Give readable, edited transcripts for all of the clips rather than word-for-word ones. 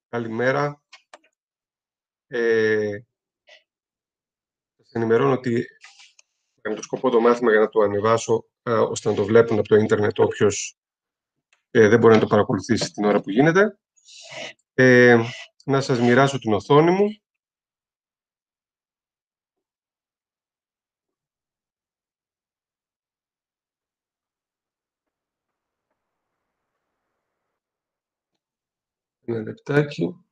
Καλημέρα. Σας ενημερώνω ότι έκανα το σκοπό το μάθημα για να το ανεβάσω, ώστε να το βλέπουν από το ίντερνετ όποιος δεν μπορεί να το παρακολουθήσει την ώρα που γίνεται. Να σας μοιράσω την οθόνη μου. Ένα λεπτάκι.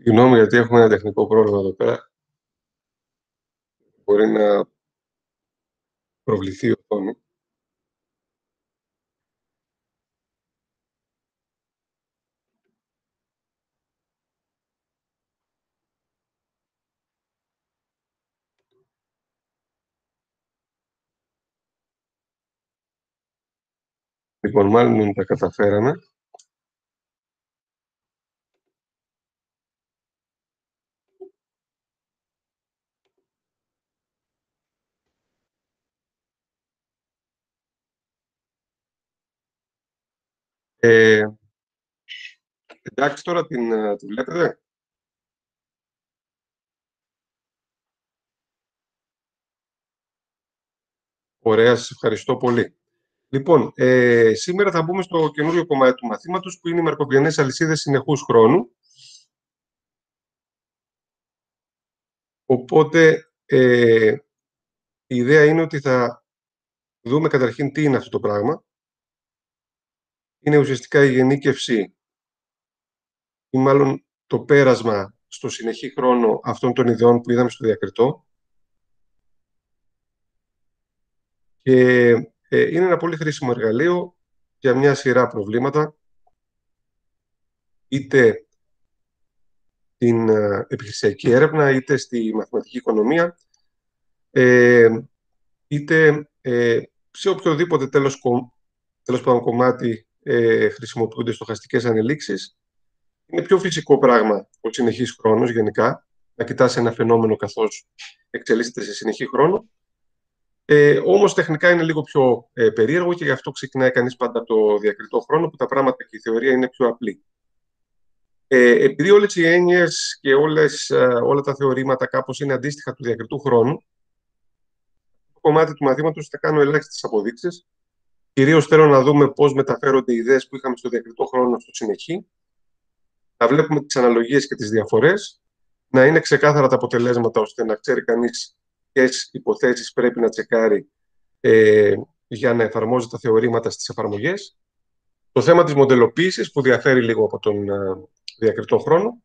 Συγγνώμη γιατί έχουμε ένα τεχνικό πρόβλημα εδώ πέρα. Μπορεί να προβληθεί η οθόνη. Λοιπόν, μάλλον τα καταφέραμε. Εντάξει, τώρα τη βλέπετε. Ωραία, σας ευχαριστώ πολύ. Λοιπόν, σήμερα θα μπούμε στο καινούριο κομμάτι του μαθήματος, που είναι οι μαρκοβιανές αλυσίδες συνεχούς χρόνου. Οπότε, η ιδέα είναι ότι θα δούμε καταρχήν τι είναι αυτό το πράγμα. Είναι ουσιαστικά η γενίκευση ή μάλλον το πέρασμα στο συνεχή χρόνο αυτών των ιδεών που είδαμε στο διακριτό. Και είναι ένα πολύ χρήσιμο εργαλείο για μια σειρά προβλήματα, είτε στην επιχειρησιακή έρευνα, είτε στη μαθηματική οικονομία, είτε σε οποιοδήποτε τέλος πάντων κομμάτι χρησιμοποιούνται στοχαστικές ανελήξεις. Είναι πιο φυσικό πράγμα ο συνεχής χρόνος γενικά, να κοιτάς ένα φαινόμενο καθώς εξελίσσεται σε συνεχή χρόνο. Όμως τεχνικά είναι λίγο πιο περίεργο και γι' αυτό ξεκινάει κανείς πάντα από το διακριτό χρόνο, που τα πράγματα και η θεωρία είναι πιο απλή. Επειδή όλες οι έννοιες και όλα τα θεωρήματα κάπως είναι αντίστοιχα του διακριτού χρόνου, το κομμάτι του μαθήματος θα κάνω ελάχιστες αποδείξεις. Κυρίως θέλω να δούμε πώς μεταφέρονται οι ιδέες που είχαμε στο διακριτό χρόνο στο συνεχή, να βλέπουμε τις αναλογίες και τις διαφορές, να είναι ξεκάθαρα τα αποτελέσματα, ώστε να ξέρει κανείς ποιες υποθέσεις πρέπει να τσεκάρει για να εφαρμόζει τα θεωρήματα στις εφαρμογές. Το θέμα της μοντελοποίησης, που διαφέρει λίγο από τον διακριτό χρόνο,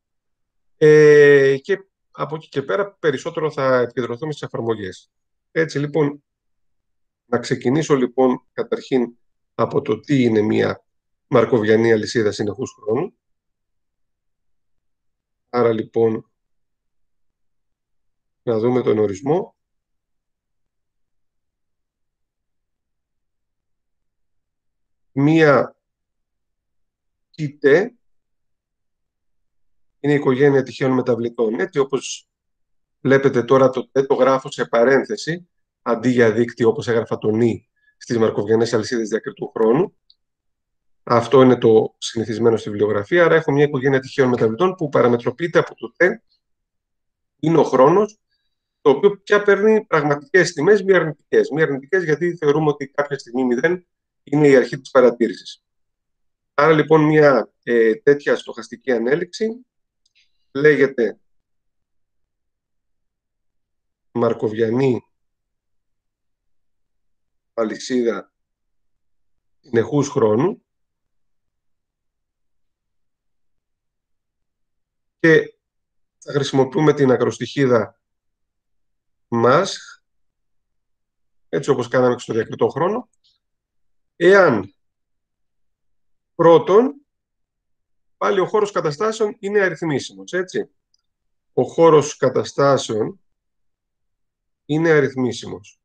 και από εκεί και πέρα περισσότερο θα επικεντρωθούμε στις εφαρμογές. Έτσι λοιπόν, να ξεκινήσω λοιπόν καταρχήν από το τι είναι μια μαρκοβιανή αλυσίδα συνεχούς χρόνου. Άρα λοιπόν, να δούμε τον ορισμό. μία ΚΙΤΕ, είναι η οικογένεια τυχαίων μεταβλητών. Έτσι όπως βλέπετε τώρα το γράφω σε παρένθεση, αντί για δίκτυο όπως έγραφα το νη στις μαρκοβιανές αλυσίδες διακριτού χρόνου. Αυτό είναι το συνηθισμένο στη βιβλιογραφία. Άρα έχω μια οικογένεια τυχαίων μεταβλητών που παραμετροποιείται από το τε, είναι ο χρόνος, το οποίο πια παίρνει πραγματικές τιμές, μη αρνητικές. Μη αρνητικές γιατί θεωρούμε ότι κάποια στιγμή 0 είναι η αρχή της παρατήρησης. Άρα λοιπόν μια τέτοια στοχαστική ανέλυξη λέγεται μαρκοβιανή αλυσίδα συνεχούς χρόνου και θα χρησιμοποιούμε την ακροστοιχίδα ΜΑΣΧ, έτσι όπως κάναμε και στο διακριτό χρόνο, εάν πρώτον πάλι ο χώρος καταστάσεων είναι αριθμίσιμος, έτσι. Ο χώρος καταστάσεων είναι αριθμίσιμος.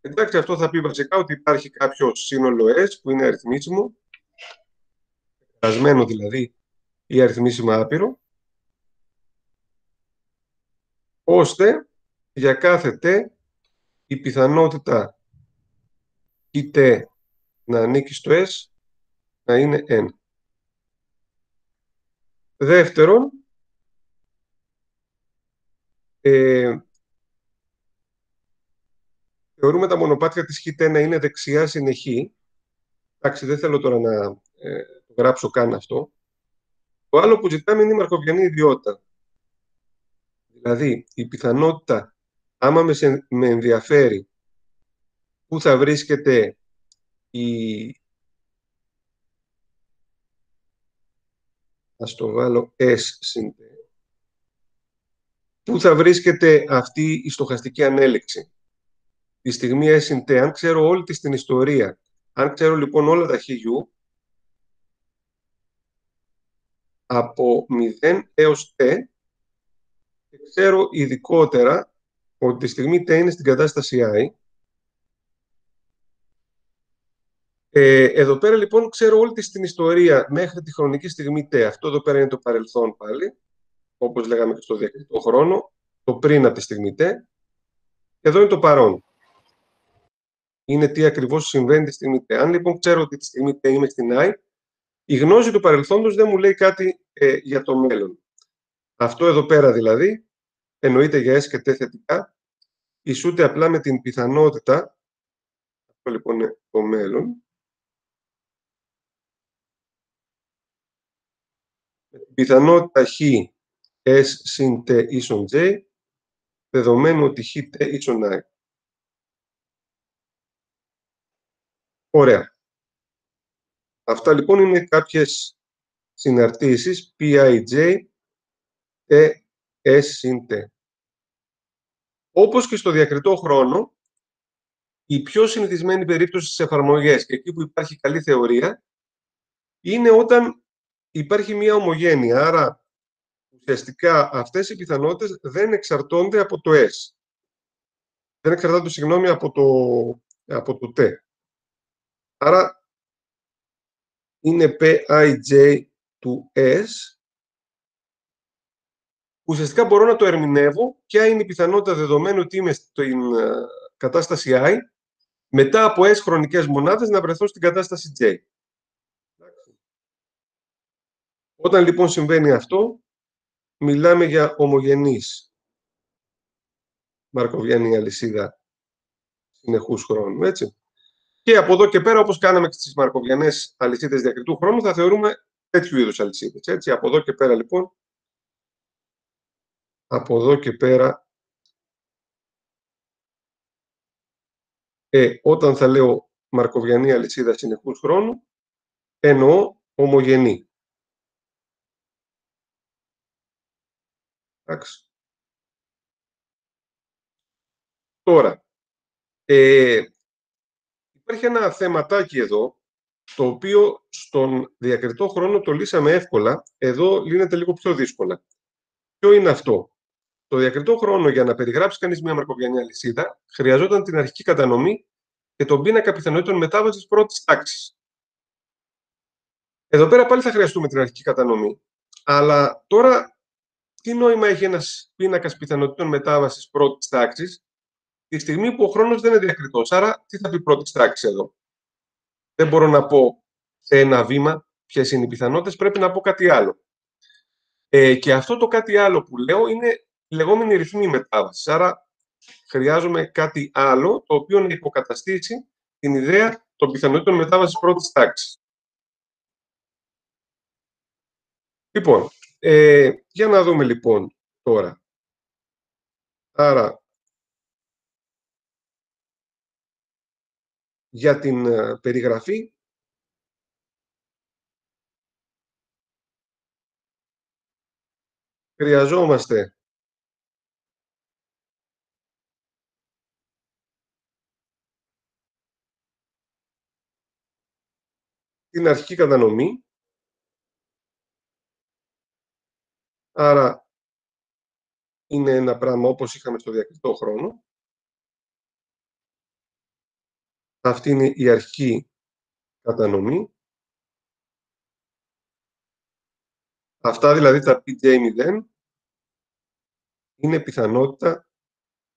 Εντάξει, αυτό θα πει βασικά ότι υπάρχει κάποιο σύνολο S που είναι αριθμίσιμο, περασμένο δηλαδή ή αριθμίσιμα άπειρο, ώστε για κάθε T η πιθανότητα η T να ανήκει στο S να είναι N. Δεύτερον, θεωρούμε τα μονοπάτια της χ να είναι δεξιά συνεχή. Εντάξει, δεν θέλω τώρα να το γράψω καν αυτό. Το άλλο που ζητάμε είναι η μαρκοβιανή ιδιότητα. Δηλαδή, η πιθανότητα, άμα με ενδιαφέρει, πού θα βρίσκεται ας το βάλω S συν T, πού θα βρίσκεται αυτή η στοχαστική ανέλυξη. Τη στιγμή S συν T, αν ξέρω όλη της την ιστορία, αν ξέρω λοιπόν όλα τα χ-U, από 0 έως T, και ξέρω ειδικότερα ότι τη στιγμή T είναι στην κατάσταση I. Εδώ πέρα λοιπόν ξέρω όλη της την ιστορία μέχρι τη χρονική στιγμή T. Αυτό εδώ πέρα είναι το παρελθόν πάλι, όπως λέγαμε και στο διακριτό χρόνο, το πριν από τη στιγμή T. Εδώ είναι το παρόν. Είναι τι ακριβώς συμβαίνει τη στιγμή T. Αν λοιπόν ξέρω ότι τη στιγμή T είμαι στην I, η γνώση του παρελθόντος δεν μου λέει κάτι για το μέλλον. Αυτό εδώ πέρα δηλαδή εννοείται για S και T θετικά, ισούται απλά με την πιθανότητα, αυτό λοιπόν είναι το μέλλον, με την πιθανότητα χ S συν T ίσον J, δεδομένου ότι χ T ίσον I. Ωραία. Αυτά λοιπόν είναι κάποιες συναρτήσεις PIJ T S συν T. Όπως και στο διακριτό χρόνο, η πιο συνηθισμένη περίπτωση στις εφαρμογές και εκεί που υπάρχει καλή θεωρία είναι όταν υπάρχει μια ομογένεια. Άρα, ουσιαστικά αυτές οι πιθανότητες δεν εξαρτώνται από το S. Δεν εξαρτάται, συγγνώμη, από το T. Άρα, είναι PIJ του S, ουσιαστικά μπορώ να το ερμηνεύω ποια είναι η πιθανότητα δεδομένου ότι είμαι στην κατάσταση I, μετά από S χρονικές μονάδες να βρεθώ στην κατάσταση J. Όταν λοιπόν συμβαίνει αυτό, μιλάμε για ομογενής μαρκοβιανή αλυσίδα συνεχούς χρόνου, έτσι. Και από εδώ και πέρα, όπως κάναμε και στις μαρκοβιανές αλυσίδες διακριτού χρόνου, θα θεωρούμε τέτοιου είδους αλυσίδες, έτσι. Από εδώ και πέρα, λοιπόν, από εδώ και πέρα, όταν θα λέω μαρκοβιανή αλυσίδα συνεχούς χρόνου, εννοώ ομογενή. Εντάξει. Τώρα, υπάρχει ένα θεματάκι εδώ, το οποίο στον διακριτό χρόνο το λύσαμε εύκολα, εδώ λύνεται λίγο πιο δύσκολα. Ποιο είναι αυτό? Το διακριτό χρόνο για να περιγράψει κανείς μια μαρκοβιανή αλυσίδα χρειαζόταν την αρχική κατανομή και τον πίνακα πιθανότητων μετάβασης πρώτης τάξης. Εδώ πέρα πάλι θα χρειαστούμε την αρχική κατανομή. Αλλά τώρα, τι νόημα έχει ένας πίνακας πιθανότητων μετάβασης πρώτης τάξης, τη στιγμή που ο χρόνος δεν είναι διακριτός? Άρα, τι θα πει πρώτης τάξης εδώ? Δεν μπορώ να πω σε ένα βήμα ποιες είναι οι πιθανότητες, πρέπει να πω κάτι άλλο. Και αυτό το κάτι άλλο που λέω είναι η λεγόμενη ρυθμή μετάβασης. Άρα, χρειάζομαι κάτι άλλο, το οποίο να υποκαταστήσει την ιδέα των πιθανότητων μετάβασης πρώτης τάξης. Λοιπόν, για να δούμε λοιπόν τώρα. Άρα, για την περιγραφή, χρειαζόμαστε την αρχική κατανομή. Άρα, είναι ένα πράγμα όπως είχαμε στο διακριτό χρόνο. Αυτή είναι η αρχική κατανομή. Αυτά δηλαδή τα pj0 είναι πιθανότητα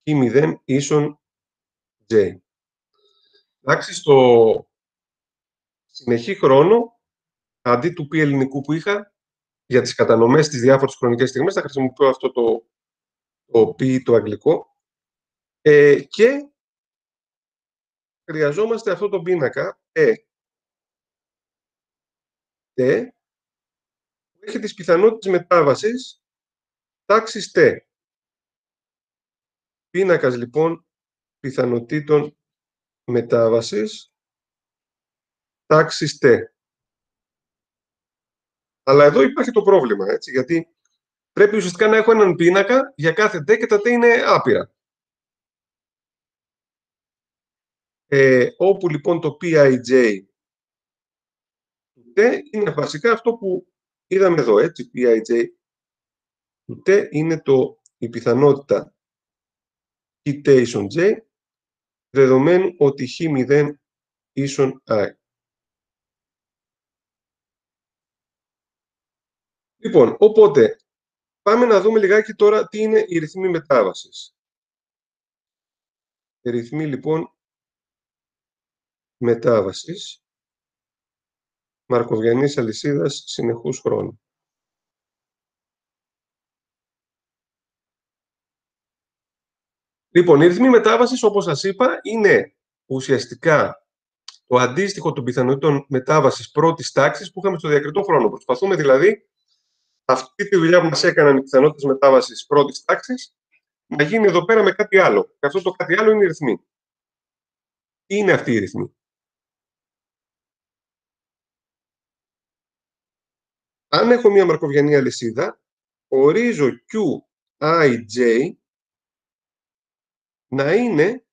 p0 ίσον j. Εντάξει, στο συνεχή χρόνο, αντί του π ελληνικού που είχα, για τις κατανομές στις διάφορες χρονικές στιγμές, θα χρησιμοποιώ αυτό το π το αγγλικό. Και χρειαζόμαστε αυτό το πίνακα, T, που έχει τις πιθανότητες μετάβασης τάξης T. Πίνακας, λοιπόν, πιθανότητων μετάβασης τάξης T. Αλλά εδώ υπάρχει το πρόβλημα, έτσι, γιατί πρέπει ουσιαστικά να έχω έναν πίνακα για κάθε T και τα T είναι άπειρα. Όπου, λοιπόν, το Pij του T είναι βασικά αυτό που είδαμε εδώ, έτσι, Pij του T είναι η πιθανότητα T ίσον J, δεδομένου ότι χ0 ίσον I. Λοιπόν, οπότε, πάμε να δούμε λιγάκι τώρα τι είναι η ρυθμή μετάβασης. Η ρυθμή, λοιπόν, μετάβασης μαρκοβιανής αλυσίδας συνεχούς χρόνου. Λοιπόν, η ρυθμή μετάβασης, όπως σας είπα, είναι ουσιαστικά το αντίστοιχο των πιθανότητων μετάβασης πρώτης τάξης που είχαμε στο διακριτό χρόνο. Προσπαθούμε δηλαδή αυτή τη δουλειά που μας έκαναν οι πιθανότητες μετάβασης πρώτης τάξης να γίνει εδώ πέρα με κάτι άλλο. Και αυτό το κάτι άλλο είναι η ρυθμή. Τι είναι αυτή η ρυθμή? Αν έχω μια μαρκοβιανή αλυσίδα, ορίζω Qij να είναι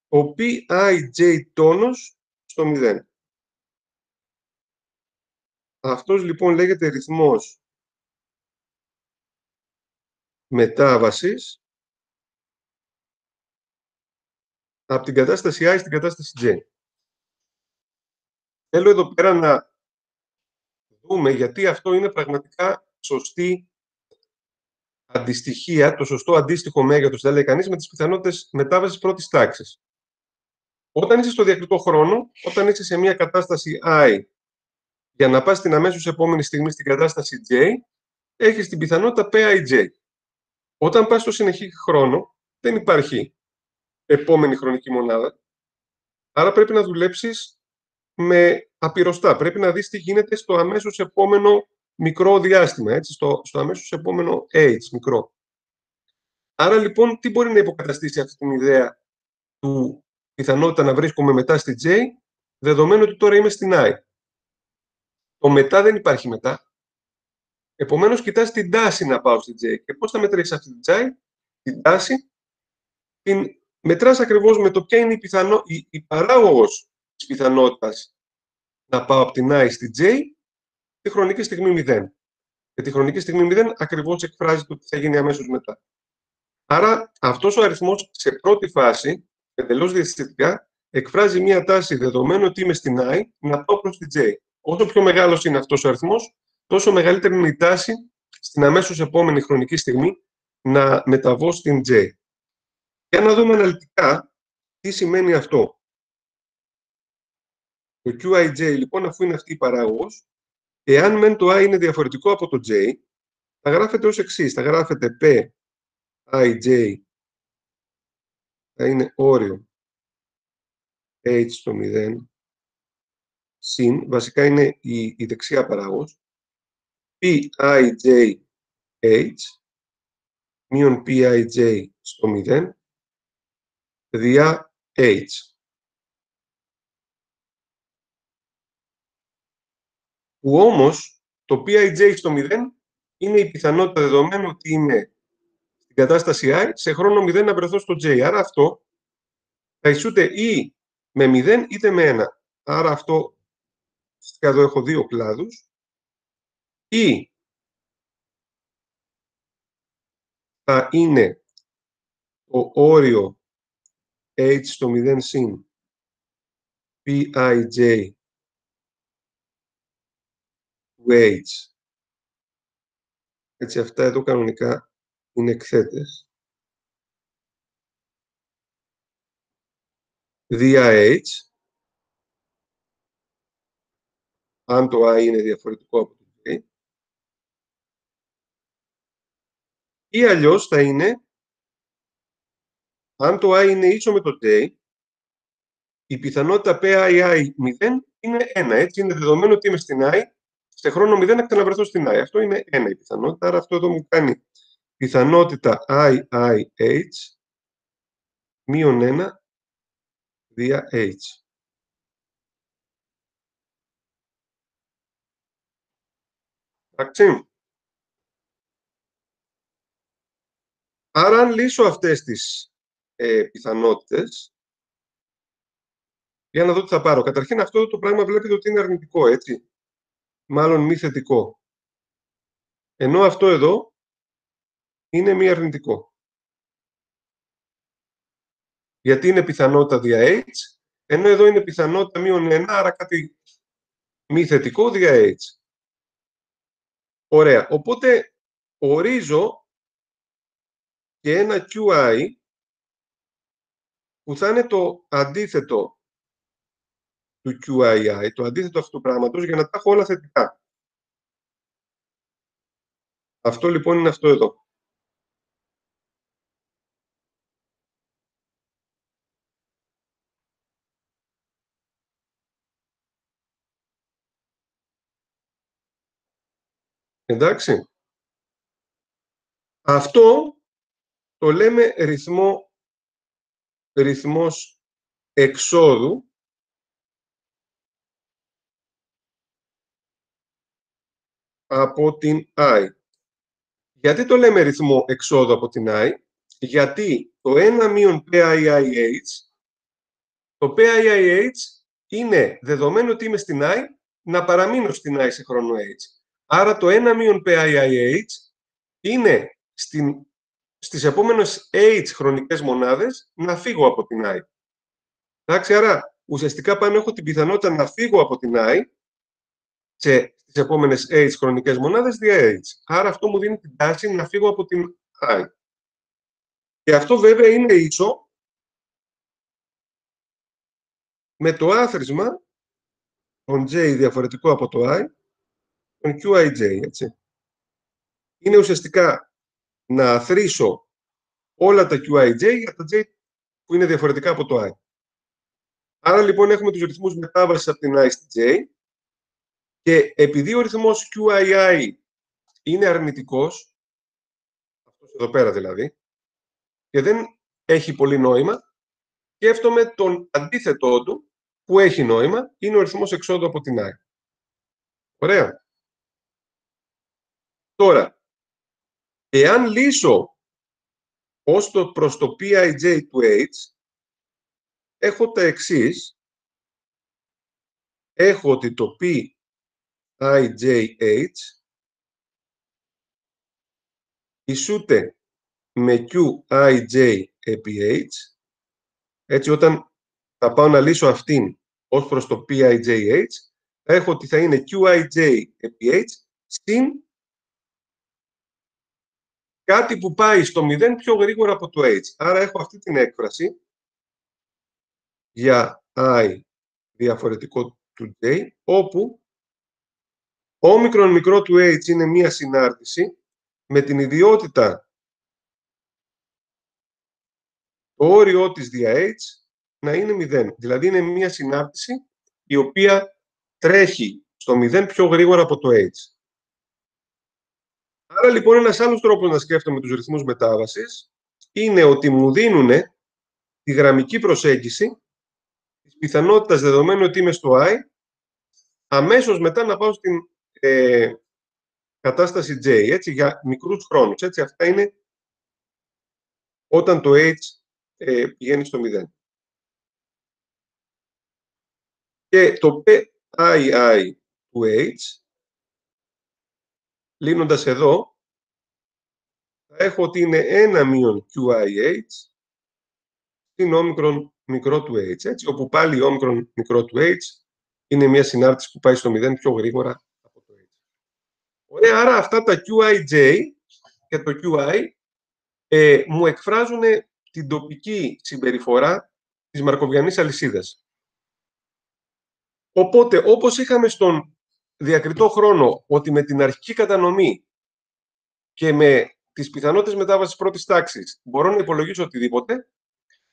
ο Pij τόνος στο 0. Αυτός λοιπόν λέγεται ρυθμός μετάβασης από την κατάσταση I στην κατάσταση J. Θέλω εδώ πέρα να δούμε γιατί αυτό είναι πραγματικά σωστή αντιστοιχεία, το σωστό αντίστοιχο μέγεθος, θα λέει κανείς, με τις πιθανότητες μετάβασης πρώτης τάξης. Όταν είσαι στο διακριτό χρόνο, όταν είσαι σε μια κατάσταση I, για να πας την αμέσως επόμενη στιγμή στην κατάσταση J, έχεις την πιθανότητα Pij. Όταν πας στο συνεχή χρόνο, δεν υπάρχει επόμενη χρονική μονάδα. Άρα πρέπει να δουλέψεις με απειροστά. Πρέπει να δεις τι γίνεται στο αμέσως επόμενο μικρό διάστημα, έτσι, στο αμέσως επόμενο h, μικρό. Άρα λοιπόν, τι μπορεί να υποκαταστήσει αυτή την ιδέα του πιθανότητα να βρίσκομαι μετά στη J, δεδομένου ότι τώρα είμαι στην I. Το μετά δεν υπάρχει μετά. Επομένως, κοιτάς την τάση να πάω στη J. Και πώς θα μετρήσεις αυτή την τάση? Την μετράς ακριβώς με το ποια είναι η παράγωγος της πιθανότητας να πάω από την I στη J τη χρονική στιγμή 0. Και τη χρονική στιγμή 0 ακριβώς εκφράζει το τι θα γίνει αμέσως μετά. Άρα αυτός ο αριθμός σε πρώτη φάση, εντελώς διαστητικά, εκφράζει μία τάση δεδομένου ότι είμαι στην I να πάω προς την J. Όσο πιο μεγάλος είναι αυτός ο αριθμός, τόσο μεγαλύτερη είναι η τάση στην αμέσως επόμενη χρονική στιγμή να μεταβώ στην J. Για να δούμε αναλυτικά τι σημαίνει αυτό. Το QIJ λοιπόν, αφού είναι αυτή η παράγωγος, εάν μεν το I είναι διαφορετικό από το J, θα γράφεται ως εξής. Θα γράφεται PIJ, θα είναι όριο H στο 0, συν, βασικά είναι η δεξιά παράγωγος, PIJH μείον PIJ στο 0 διά H. Που όμως το PIJ στο 0 είναι η πιθανότητα δεδομένου ότι είμαι στην κατάσταση I σε χρόνο 0 να βρεθώ στο J. Άρα αυτό θα ισούται ή με 0 είτε με 1. Άρα αυτό, εδώ έχω δύο κλάδους, ή θα είναι το όριο H στο 0 συν PIJ του H. Έτσι αυτά εδώ κανονικά είναι εκθέτες. Δια H, αν το I είναι διαφορετικό από το J, ή αλλιώς θα είναι, αν το I είναι ίσο με το J, η πιθανότητα PII 0 είναι 1. Έτσι είναι δεδομένο ότι είμαι στην I, σε χρόνο 0 να ξαναβρεθώ στην I. Αυτό είναι 1 η πιθανότητα, άρα αυτό εδώ μου κάνει πιθανότητα IIH μείον 1 δια H. Εντάξει. Άρα αν λύσω αυτές τις πιθανότητες, για να δω τι θα πάρω. Καταρχήν αυτό το πράγμα βλέπετε ότι είναι αρνητικό, έτσι. Μάλλον μη θετικό. Ενώ αυτό εδώ είναι μη αρνητικό. Γιατί είναι πιθανότητα δια H, ενώ εδώ είναι πιθανότητα μείον 1, άρα κάτι μη θετικό δια H. Ωραία. Οπότε ορίζω και ένα QI που θα είναι το αντίθετο του QII, το αντίθετο αυτού του πράγματος, για να τα έχω όλα θετικά. Αυτό λοιπόν είναι αυτό εδώ. Εντάξει. Αυτό το λέμε ρυθμός εξόδου από την I. Γιατί το λέμε ρυθμό εξόδου από την I? Γιατί το 1 μείον PIIH, το PIIH είναι δεδομένο ότι είμαι στην I, να παραμείνω στην I σε χρόνο H. Άρα το 1 μείον PIIH είναι στις επόμενες H χρονικές μονάδες να φύγω από την I. Εντάξει, άρα ουσιαστικά πάνω έχω την πιθανότητα να φύγω από την I στις επόμενες H χρονικές μονάδες δια H. Άρα αυτό μου δίνει την τάση να φύγω από την I. Και αυτό βέβαια είναι ίσο με το άθροισμα των J διαφορετικό από το I, τον QIJ, έτσι. Είναι ουσιαστικά να αθροίσω όλα τα QIJ για τα J που είναι διαφορετικά από το I. Άρα λοιπόν έχουμε τους ρυθμούς μετάβασης από την I στη J και επειδή ο ρυθμός QII είναι αρνητικός, αυτός εδώ πέρα δηλαδή, και δεν έχει πολύ νόημα, σκέφτομαι τον αντίθετό του που έχει νόημα, είναι ο ρυθμός εξόδου από την I. Ωραία. Τώρα, εάν λύσω ως το προς το PIJ του H, έχω τα εξής. Έχω ότι το PIJH ισούται με QIJ επί H. Έτσι, όταν θα πάω να λύσω αυτήν ως προς το PIJH, θα έχω ότι θα είναι QIJ επί H συν κάτι που πάει στο 0 πιο γρήγορα από το H. Άρα έχω αυτή την έκφραση για I διαφορετικό του J, όπου όμικρον μικρό του H είναι μία συνάρτηση με την ιδιότητα το όριό της δια H να είναι 0. Δηλαδή είναι μία συνάρτηση η οποία τρέχει στο 0 πιο γρήγορα από το H. Άρα λοιπόν ένας άλλος τρόπος να σκέφτομαι τους ρυθμούς μετάβασης είναι ότι μου δίνουν τη γραμμική προσέγγιση της πιθανότητας, δεδομένου ότι είμαι στο I, αμέσως μετά να πάω στην κατάσταση J, έτσι, για μικρούς χρόνους. Έτσι, αυτά είναι όταν το H πηγαίνει στο 0. Και το PII του H, λύνοντας εδώ, θα έχω ότι είναι 1 μείον QIH στην όμικρον μικρό του H, έτσι, όπου πάλι η όμικρον μικρό του H είναι μια συνάρτηση που πάει στο 0 πιο γρήγορα από το H. Ωραία, άρα αυτά τα QIJ και το QI μου εκφράζουν την τοπική συμπεριφορά της μαρκοβιανής αλυσίδας. Οπότε, όπως είχαμε στον διακριτό χρόνο, ότι με την αρχική κατανομή και με τις πιθανότητες μετάβασης πρώτης τάξης μπορώ να υπολογίσω οτιδήποτε,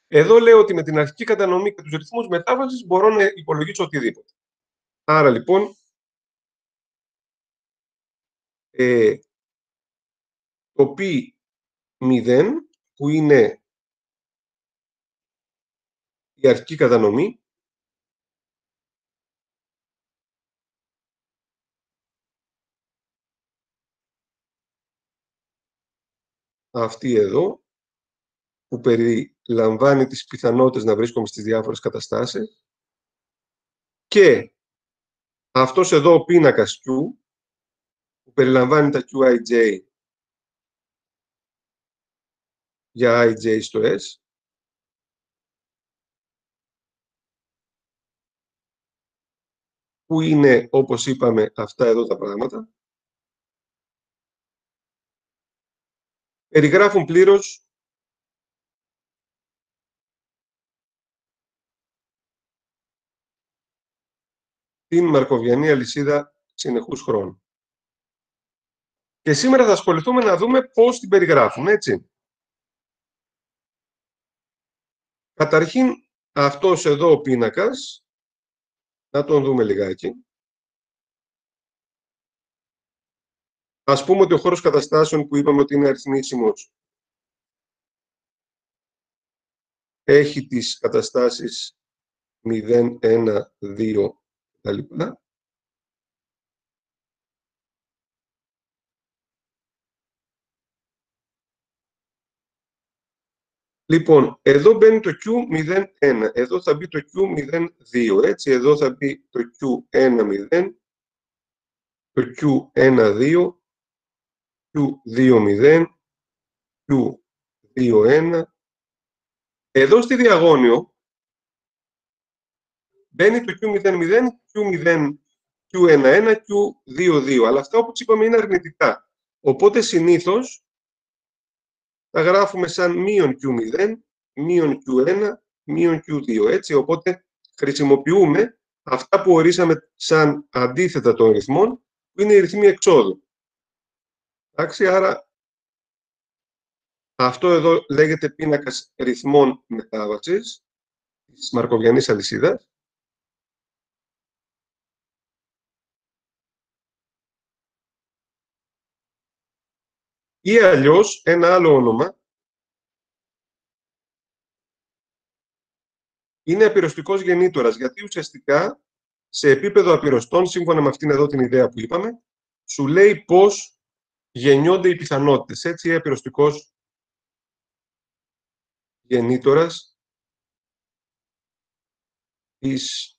εδώ λέω ότι με την αρχική κατανομή και τους ρυθμούς μετάβασης μπορώ να υπολογίσω οτιδήποτε. Άρα λοιπόν, το π0, που είναι η αρχική κατανομή, αυτή εδώ, που περιλαμβάνει τις πιθανότητες να βρίσκομαι στις διάφορες καταστάσεις, και αυτός εδώ ο πίνακας Q, που περιλαμβάνει τα QIJ για IJ στο S, που είναι, όπως είπαμε, αυτά εδώ τα πράγματα, περιγράφουν πλήρως την μαρκοβιανή αλυσίδα συνεχούς χρόνου. Και σήμερα θα ασχοληθούμε να δούμε πώς την περιγράφουν, έτσι. Καταρχήν, αυτός εδώ ο πίνακας, να τον δούμε λιγάκι. Ας πούμε ότι ο χώρος καταστάσεων που είπαμε ότι είναι αριθμίσιμος έχει τις καταστάσεις 0, 1, 2 κτλ. Λοιπόν, εδώ μπαίνει το Q01, εδώ θα μπει το Q02, έτσι, εδώ θα μπει το Q10, το Q12, Q20, Q21. Εδώ στη διαγώνιο μπαίνει το Q00, Q0, Q11, Q22, αλλά αυτά όπως είπαμε είναι αρνητικά. Οπότε συνήθως τα γράφουμε σαν μείον Q0, μείον Q1, μείον Q2, έτσι. Οπότε χρησιμοποιούμε αυτά που ορίσαμε σαν αντίθετα των ρυθμών, που είναι οι ρυθμοί εξόδου. Εντάξει, άρα αυτό εδώ λέγεται πίνακας ρυθμών μετάβασης της μαρκοβιανής αλυσίδας. Ή αλλιώς ένα άλλο όνομα είναι απειροστικός γεννήτορας, γιατί ουσιαστικά σε επίπεδο απειροστών, σύμφωνα με αυτήν εδώ την ιδέα που είπαμε, σου λέει πώς γεννιόνται οι πιθανότητες. Έτσι, απειροστικός γεννήτορας της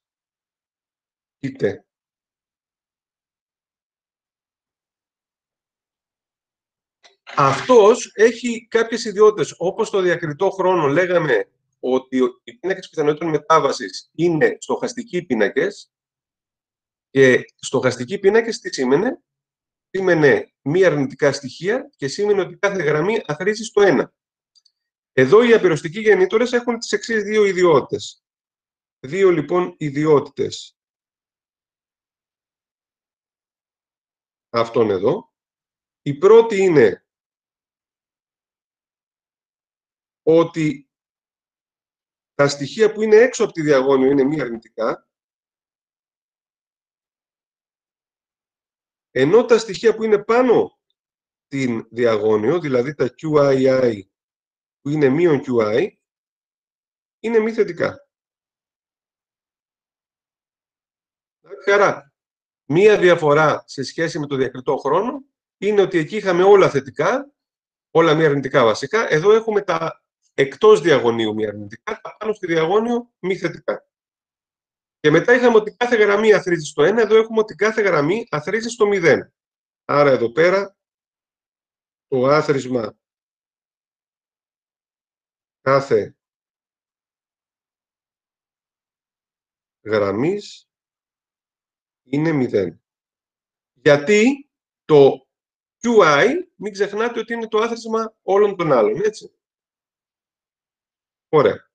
ΙΤΕ. Αυτός έχει κάποιες ιδιότητες. Όπως το διακριτό χρόνο λέγαμε ότι οι πίνακες πιθανότητων μετάβασης είναι στοχαστικοί πίνακες και στοχαστικοί πίνακες τι σήμαινε? Σήμαινε μη αρνητικά στοιχεία και σήμαινε ότι κάθε γραμμή αθροίζει στο 1. Εδώ οι απειροστικοί γεννήτωρες έχουν τις εξής δύο ιδιότητες. Δύο λοιπόν ιδιότητες. Αυτόν εδώ. Η πρώτη είναι ότι τα στοιχεία που είναι έξω από τη διαγώνιο είναι μη αρνητικά, ενώ τα στοιχεία που είναι πάνω την διαγώνιο, δηλαδή τα QII που είναι μείον QI, είναι μη θετικά. Άρα, μία διαφορά σε σχέση με το διακριτό χρόνο είναι ότι εκεί είχαμε όλα θετικά, όλα μη αρνητικά βασικά. Εδώ έχουμε τα εκτός διαγωνίου μη αρνητικά, τα πάνω στη διαγώνιο μη θετικά. Και μετά είχαμε ότι κάθε γραμμή αθροίζει στο 1, εδώ έχουμε ότι κάθε γραμμή αθροίζει στο 0. Άρα εδώ πέρα το άθροισμα κάθε γραμμής είναι 0. Γιατί το QI, μην ξεχνάτε ότι είναι το άθροισμα όλων των άλλων, έτσι. Ωραία.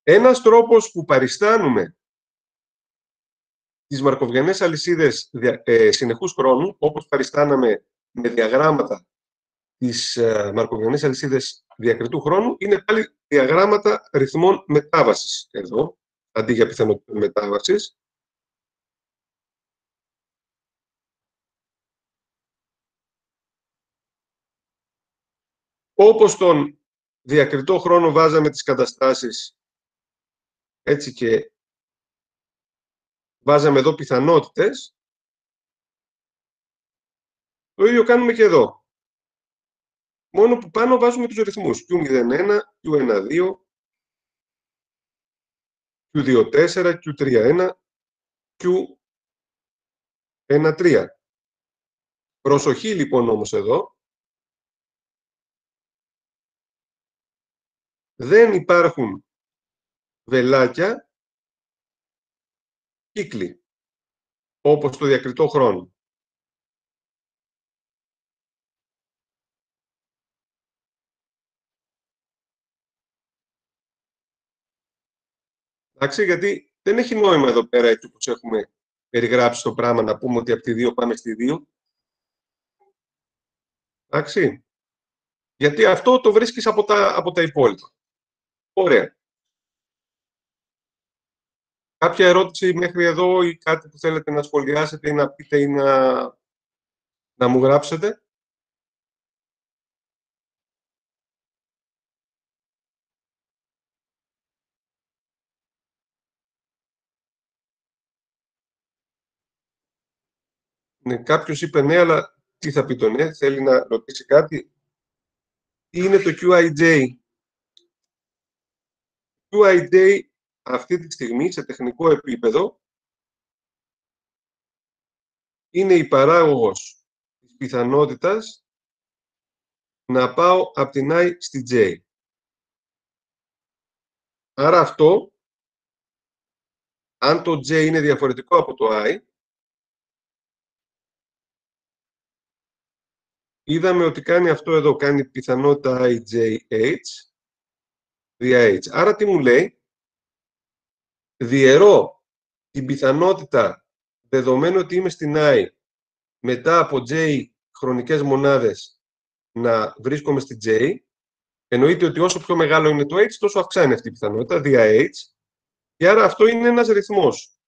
Ένας τρόπος που παριστάνουμε τις μαρκοβιανές αλυσίδες συνεχούς χρόνου, όπως παριστάναμε με διαγράμματα τις μαρκοβιανές αλυσίδες διακριτού χρόνου, είναι πάλι διαγράμματα ρυθμών μετάβασης εδώ, αντί για πιθανότητα μετάβασης. Όπως τον διακριτό χρόνο βάζαμε τις καταστάσεις, έτσι και βάζαμε εδώ πιθανότητες, το ίδιο κάνουμε και εδώ. Μόνο που πάνω βάζουμε τους ρυθμούς Q01, Q12, Q24, Q31, Q13. Προσοχή λοιπόν όμως εδώ. Δεν υπάρχουν βελάκια κύκλοι, όπως το διακριτό χρόνο. Εντάξει, γιατί δεν έχει νόημα εδώ πέρα, έτσι όπως έχουμε περιγράψει το πράγμα, να πούμε ότι από τη 2 πάμε στη 2. Εντάξει. Γιατί αυτό το βρίσκεις από τα υπόλοιπα. Ωραία. Κάποια ερώτηση μέχρι εδώ ή κάτι που θέλετε να σχολιάσετε ή να πείτε ή να μου γράψετε? Ναι, κάποιος είπε ναι, αλλά τι θα πει το ναι, θέλει να ρωτήσει κάτι? Τι είναι το QIJ? QIJ αυτή τη στιγμή σε τεχνικό επίπεδο είναι η παράγωγος της πιθανότητας να πάω από την I στη J. Άρα αυτό, αν το J είναι διαφορετικό από το I, είδαμε ότι κάνει αυτό εδώ, κάνει πιθανότητα IJH δια H. Άρα τι μου λέει? Διαιρώ την πιθανότητα, δεδομένου ότι είμαι στην I, μετά από J χρονικές μονάδες να βρίσκομαι στη J. Εννοείται ότι όσο πιο μεγάλο είναι το H, τόσο αυξάνει αυτή η πιθανότητα δια H. Και άρα αυτό είναι ένας ρυθμός.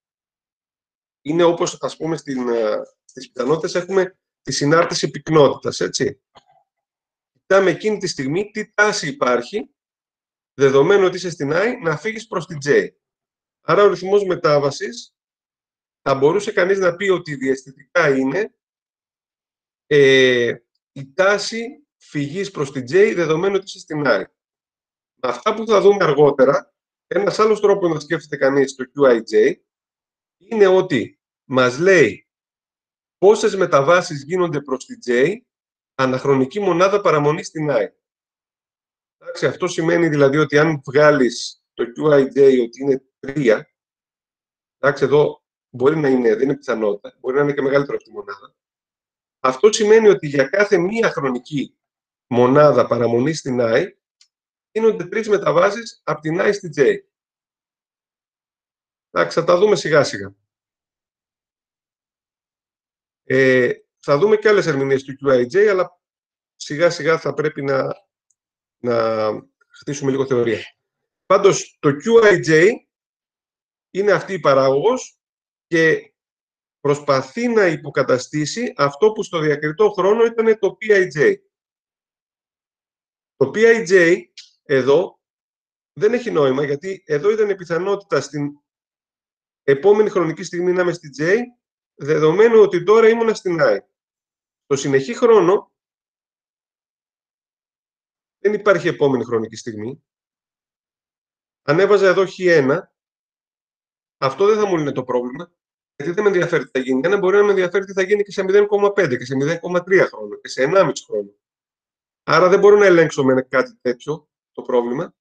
Είναι όπως, ας πούμε, στις πιθανότητες έχουμε τη συνάρτηση πυκνότητας, έτσι. Κοιτάμε εκείνη τη στιγμή τι τάση υπάρχει, δεδομένου ότι είσαι στην I, να φύγεις προς την J. Άρα ο ρυθμός μετάβασης θα μπορούσε κανείς να πει ότι διαισθητικά είναι η τάση φυγής προς την J, δεδομένου ότι είσαι στην I. Με αυτά που θα δούμε αργότερα, ένας άλλος τρόπος να σκέφτεται κανείς το QIJ είναι ότι μας λέει πόσες μεταβάσεις γίνονται προς τη J αναχρονική μονάδα παραμονής στην I. Εντάξει, αυτό σημαίνει δηλαδή ότι αν βγάλεις το QIJ ότι είναι 3, εντάξει, εδώ μπορεί να είναι, δεν είναι πιθανότητα, μπορεί να είναι και μεγαλύτερο αυτή η μονάδα. Αυτό σημαίνει ότι για κάθε μία χρονική μονάδα παραμονής στην I γίνονται 3 μεταβάσεις από την I στη J. Εντάξει, θα τα δούμε σιγά σιγά. Θα δούμε και άλλες ερμηνείες του QIJ, αλλά σιγά σιγά θα πρέπει να χτίσουμε λίγο θεωρία. Πάντως, το QIJ είναι αυτή η παράγωγος και προσπαθεί να υποκαταστήσει αυτό που στο διακριτό χρόνο ήταν το PIJ. Το PIJ εδώ δεν έχει νόημα, γιατί εδώ ήταν η πιθανότητα στην επόμενη χρονική στιγμή να είμαι στη J, δεδομένου ότι τώρα ήμουνα στην I. Στο συνεχή χρόνο δεν υπάρχει επόμενη χρονική στιγμή. Αν έβαζα εδώ χ1, αυτό δεν θα μου λύνε το πρόβλημα, γιατί δεν με ενδιαφέρει τι θα γίνει. Ένα μπορεί να με ενδιαφέρει τι θα γίνει και σε 0,5 και σε 0,3 χρόνο και σε 1,5 χρόνο. Άρα δεν μπορώ να ελέγξω με κάτι τέτοιο το πρόβλημα.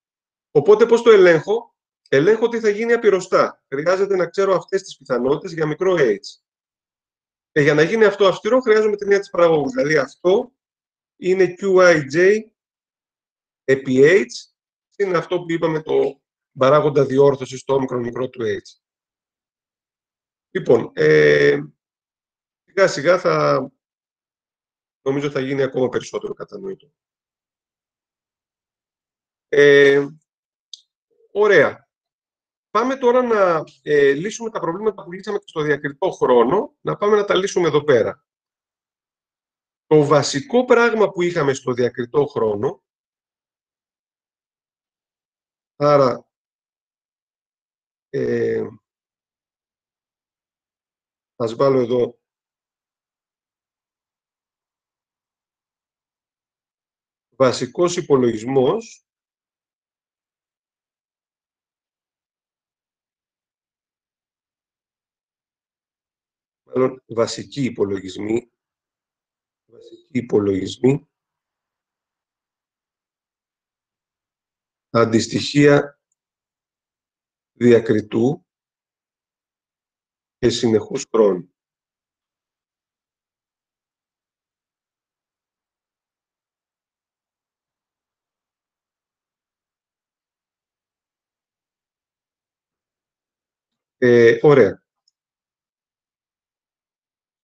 Οπότε πώς το ελέγχω? Ελέγχω τι θα γίνει απειροστά. Χρειάζεται να ξέρω αυτές τις πιθανότητες για μικρό h. Και για να γίνει αυτό αυστηρό χρειάζομαι την έννοια της παραγωγού. Δηλαδή αυτό είναι QIJ επί h, είναι αυτό που είπαμε το παράγοντα διόρθωση στο όμικρον μικρό του h. Λοιπόν, σιγά σιγά νομίζω θα γίνει ακόμα περισσότερο κατανοητό. Ωραία. Πάμε τώρα να λύσουμε τα προβλήματα που λύσαμε στο διακριτό χρόνο, να πάμε να τα λύσουμε εδώ πέρα. Το βασικό πράγμα που είχαμε στο διακριτό χρόνο, άρα ας βάλω εδώ βασικός υπολογισμός, μάλλον βασικοί υπολογισμοί, αντιστοιχεία διακριτού και συνεχούς χρόνου. Ωραία.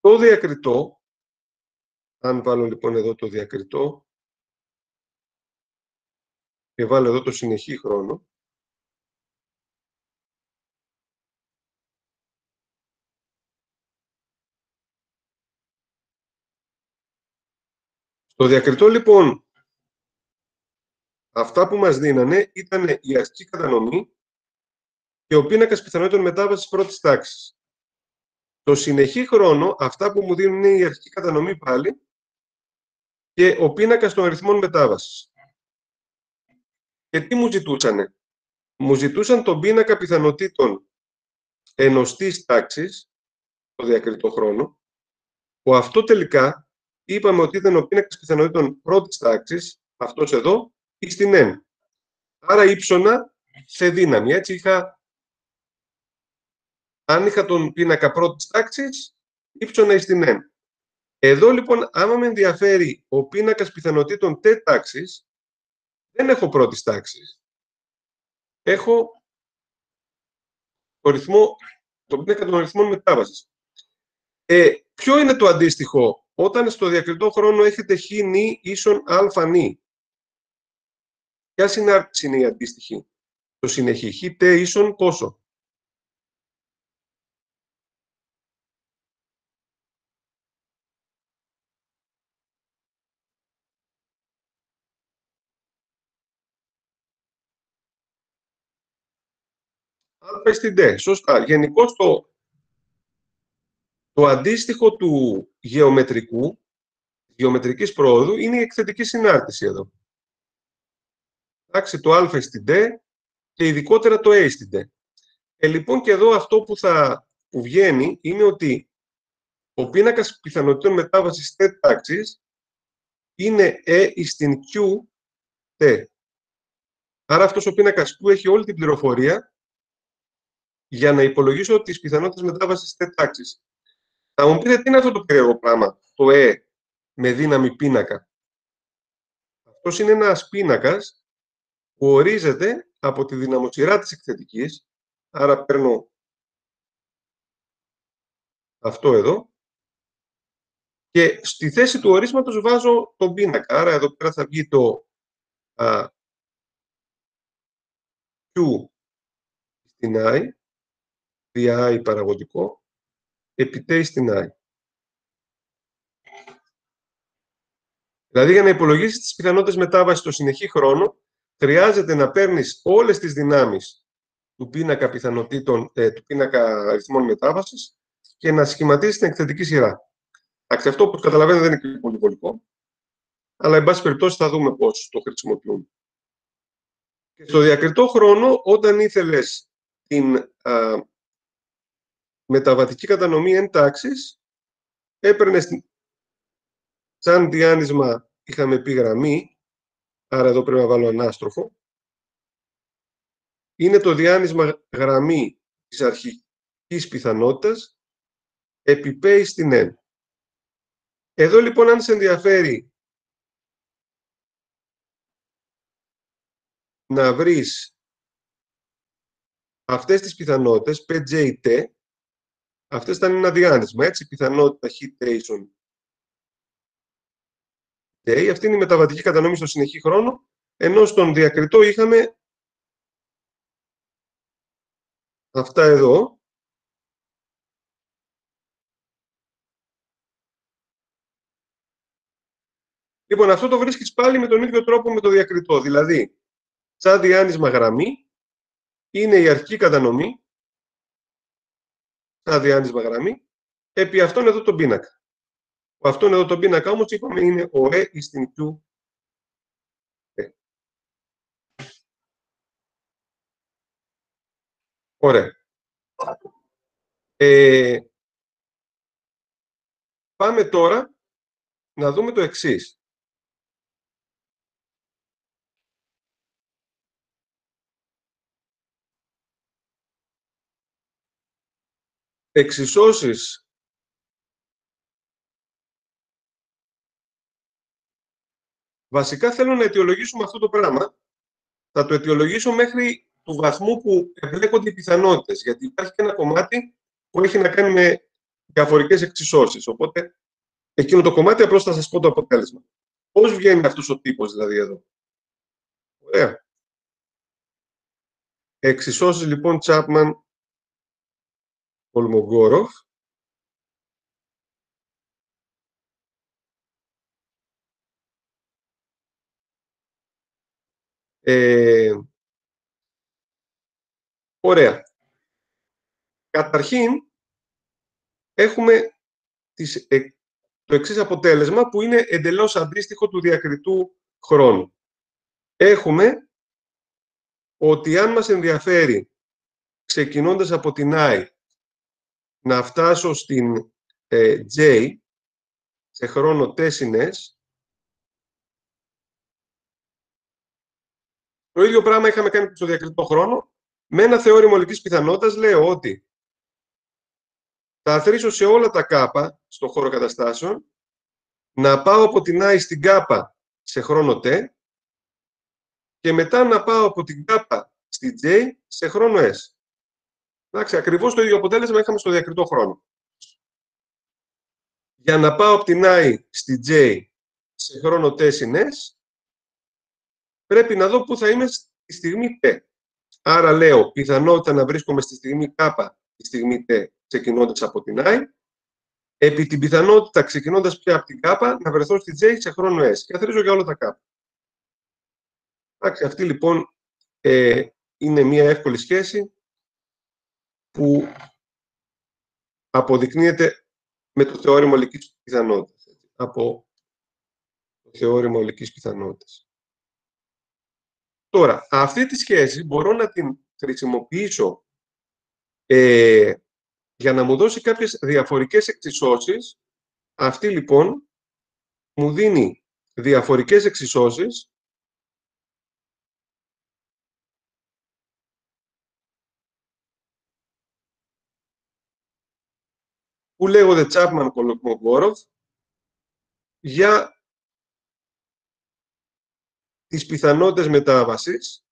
Το διακριτό, αν βάλω λοιπόν εδώ το διακριτό και βάλω εδώ το συνεχή χρόνο, το διακριτό λοιπόν, αυτά που μας δίνανε ήταν η αρχική κατανομή και ο πίνακας πιθανότητων μετάβασης πρώτης τάξης. Το συνεχή χρόνο, αυτά που μου δίνουν είναι η αρχική κατανομή πάλι και ο πίνακας των αριθμών μετάβασης. Και τι μου ζητούσανε? Μου ζητούσαν τον πίνακα πιθανότητων ενωστής τάξης, το διακριτό χρόνο, που αυτό τελικά είπαμε ότι ήταν ο πίνακας πιθανότητων πρώτης τάξης, αυτός εδώ, ή στην n. Άρα ύψωνα σε δύναμη. Έτσι αν είχα τον πίνακα πρώτης τάξης, ύψωνα εις την n. Εδώ λοιπόν, άμα με ενδιαφέρει ο πίνακας πιθανότητων t τάξης, δεν έχω πρώτης τάξης. Έχω τον πίνακα των αριθμών μετάβασης. Ποιο είναι το αντίστοιχο? Όταν στο διακριτό χρόνο έχετε χ νη ίσον α νη. Ποια συνάρτηση είναι η αντίστοιχη? Το συνεχή χ τε ίσον πόσο? Α στην τε. Σωστά. Γενικώς το αντίστοιχο του γεωμετρικής πρόοδου είναι η εκθετική συνάρτηση εδώ. Εντάξει, το α στην τε και ειδικότερα το στην τε. Λοιπόν και εδώ αυτό που βγαίνει είναι ότι ο πίνακας πιθανότητων μετάβασης T τάξης είναι στην Q T. Άρα αυτός ο πίνακας Q έχει όλη την πληροφορία για να υπολογίσω τις πιθανότητες μετάβασης T τάξης. Θα μου πείτε τι είναι αυτό το περίεργο πράγμα, το με δύναμη πίνακα. Αυτός είναι ένας πίνακας που ορίζεται από τη δυναμοσυρά της εκθετικής. Άρα παίρνω αυτό εδώ και στη θέση του ορίσματος βάζω τον πίνακα. Άρα εδώ πέρα θα βγει το Q στην I, δια I παραγωγικό, επί T στην I. Δηλαδή, για να υπολογίσεις τις πιθανότητες μετάβασης στο συνεχή χρόνο, χρειάζεται να παίρνεις όλες τις δυνάμεις του πίνακα πιθανότητων, του πίνακα αριθμών μετάβασης και να σχηματίσεις την εκθετική σειρά. Αυτό, όπως καταλαβαίνετε, δεν είναι πολύ βολικό, αλλά, εν πάση περιπτώσει, θα δούμε πώς το χρησιμοποιούμε. Και στο διακριτό χρόνο, όταν ήθελες την μεταβατική κατανομή εν τάξης, έπαιρνες σαν διάνυσμα, είχαμε πει γραμμή, άρα εδώ πρέπει να βάλω ανάστροφο. Είναι το διάνυσμα γραμμή της αρχικής πιθανότητας επί P στην N. Εδώ λοιπόν, αν σε ενδιαφέρει να βρεις αυτές τις πιθανότητες, PJT, αυτές ήταν ένα διάνυσμα, έτσι, πιθανότητα heat T, αυτή είναι η μεταβατική κατανομή στο συνεχή χρόνο, ενώ στον διακριτό είχαμε αυτά εδώ. Λοιπόν, αυτό το βρίσκεις πάλι με τον ίδιο τρόπο με το διακριτό. Δηλαδή, σαν διάνυσμα γραμμή, είναι η αρχική κατανομή, σαν διάνυσμα γραμμή, επί αυτόν εδώ τον πίνακα. Αυτόν εδώ τον πίνακα όμως είπαμε είναι ο στην Q. Ωραία. Πάμε τώρα να δούμε το εξής. Εξισώσεις βασικά θέλω να αιτιολογήσουμε αυτό το πράγμα. Θα το αιτιολογήσω μέχρι του βαθμού που εμπλέκονται οι πιθανότητες. Γιατί υπάρχει και ένα κομμάτι που έχει να κάνει με διαφορικές εξισώσεις. Οπότε, εκείνο το κομμάτι απλώς θα σας πω το αποτέλεσμα. Πώς βγαίνει αυτός ο τύπος δηλαδή εδώ. Ωραία. Εξισώσεις λοιπόν Chapman-Kolmogorov. Ωραία. Καταρχήν, έχουμε το εξής αποτέλεσμα που είναι εντελώς αντίστοιχο του διακριτού χρόνου. Έχουμε ότι αν μας ενδιαφέρει, ξεκινώντας από την I, να φτάσω στην J σε χρόνο T συν S, το ίδιο πράγμα είχαμε κάνει στο διακριτό χρόνο. Με ένα θεώρημα ολικής πιθανότητας λέω ότι θα αθροίσω σε όλα τα κάπα στον χώρο καταστάσεων, να πάω από την I στην κάπα σε χρόνο T και μετά να πάω από την κάπα στη J σε χρόνο S. Εντάξει, ακριβώς το ίδιο αποτέλεσμα είχαμε στο διακριτό χρόνο. Για να πάω από την I στη J σε χρόνο T συν S, πρέπει να δω πού θα είμαι στη στιγμή T. Άρα λέω πιθανότητα να βρίσκομαι στη στιγμή K, τη στιγμή T, ξεκινώντας από την I, επί την πιθανότητα ξεκινώντας πια από την K, να βρεθώ στη J σε χρόνο S. Και αθροίζω για όλα τα K. Εντάξει, αυτή λοιπόν είναι μια εύκολη σχέση που αποδεικνύεται με το θεώρημα ολικής πιθανότητας. Από το θεώρημα ολικής πιθανότητας. Τώρα, αυτή τη σχέση μπορώ να την χρησιμοποιήσω Για να μου δώσει κάποιες διαφορικές εξισώσεις, αυτή λοιπόν μου δίνει διαφορικές εξισώσεις που λέγονται Chapman-Kolmogorov για τις πιθανότητες μετάβασης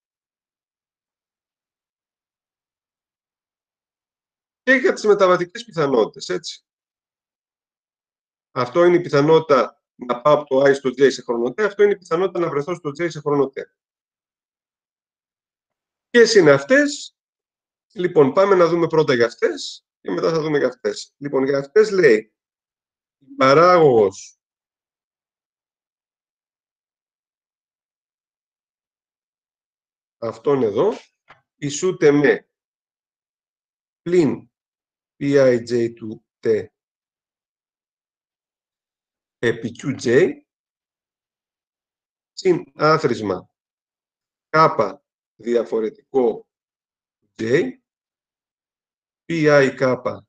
και για τις μεταβατικές πιθανότητες, έτσι. Αυτό είναι η πιθανότητα να πάω από το I στο J σε χρόνο T, αυτό είναι η πιθανότητα να βρεθώ στο J σε χρόνο T. Ποιες είναι αυτές? Λοιπόν, πάμε να δούμε πρώτα για αυτές και μετά θα δούμε για αυτές. Λοιπόν, για αυτές λέει η παράγωγος αυτόν εδώ ισούται με πλην Pij του T επί Qj συν άθροισμα K διαφορετικό J Pi K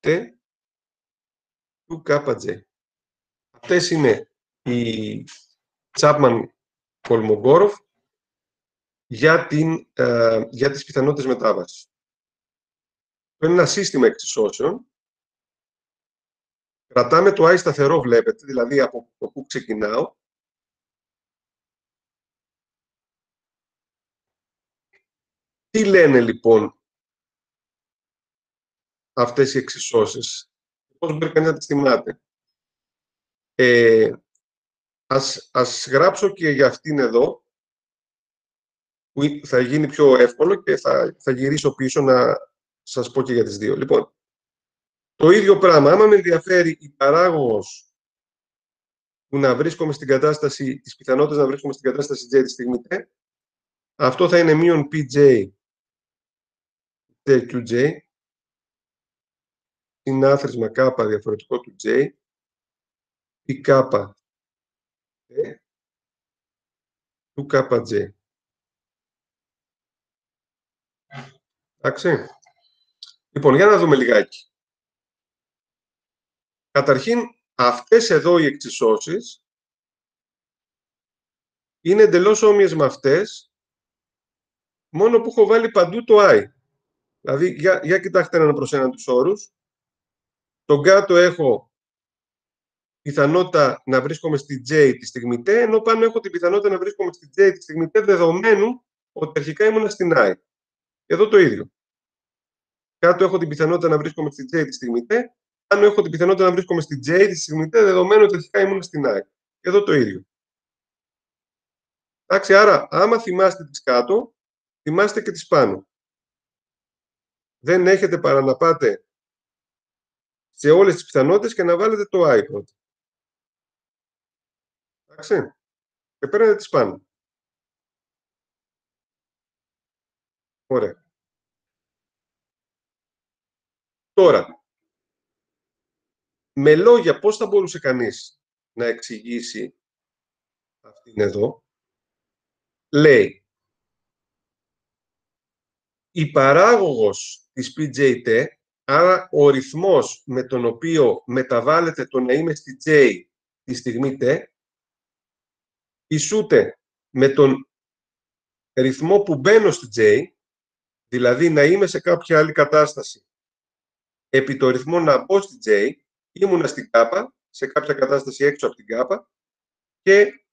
T του Kj. Αυτές είναι οι Chapman-Kolmogorov για τις πιθανότητες μετάβασης. Είναι ένα σύστημα εξισώσεων. Κρατάμε το I σταθερό, βλέπετε, δηλαδή από το που ξεκινάω. Τι λένε λοιπόν αυτές οι εξισώσεις? Πώς μπορεί κανείς να τις θυμάται? Ας γράψω και για αυτήν εδώ, που θα γίνει πιο εύκολο και θα γυρίσω πίσω να σας πω και για τις δύο. Λοιπόν, το ίδιο πράγμα, άμα με ενδιαφέρει η παράγωγος που να βρίσκομαι στην κατάσταση, τις πιθανότητες να βρίσκομαι στην κατάσταση J τη στιγμή T, αυτό θα είναι μείον Pj Qj συν άθροισμα K διαφορετικό του J ή K του Kj. Εντάξει. Λοιπόν, για να δούμε λιγάκι. Καταρχήν, αυτές εδώ οι εξισώσεις είναι εντελώς όμοιες με αυτές, μόνο που έχω βάλει παντού το I. Δηλαδή, για κοιτάξτε έναν προς έναν τους όρους. Τον κάτω έχω πιθανότητα να βρίσκομαι στη J τη στιγμή T, ενώ πάνω έχω την πιθανότητα να βρίσκομαι στη J τη στιγμή T, δεδομένου ότι αρχικά ήμουν στην I. Εδώ το ίδιο. Κάτω έχω την πιθανότητα να βρίσκομαι στη J τη στιγμή T, πάνω έχω την πιθανότητα να βρίσκομαι στη J τη στιγμή T, δεδομένου ότι αρχικά ήμουν στην I. Εδώ το ίδιο. Εντάξει, άρα, άμα θυμάστε τις κάτω, θυμάστε και τις πάνω. Δεν έχετε παρά να πάτε σε όλες τις πιθανότητες και να βάλετε το I πρώτα. Εντάξει. Και παίρνετε τις πάνω. Ωραία. Τώρα, με λόγια, πώς θα μπορούσε κανείς να εξηγήσει αυτήν εδώ? Λέει, η παράγωγος της PJT, άρα ο ρυθμός με τον οποίο μεταβάλλεται το να είμαι στη J τη στιγμή T, ισούται με τον ρυθμό που μπαίνω στη J, δηλαδή να είμαι σε κάποια άλλη κατάσταση επί το ρυθμό να μπω στη J, ήμουνα στην K, σε κάποια κατάσταση έξω από την K και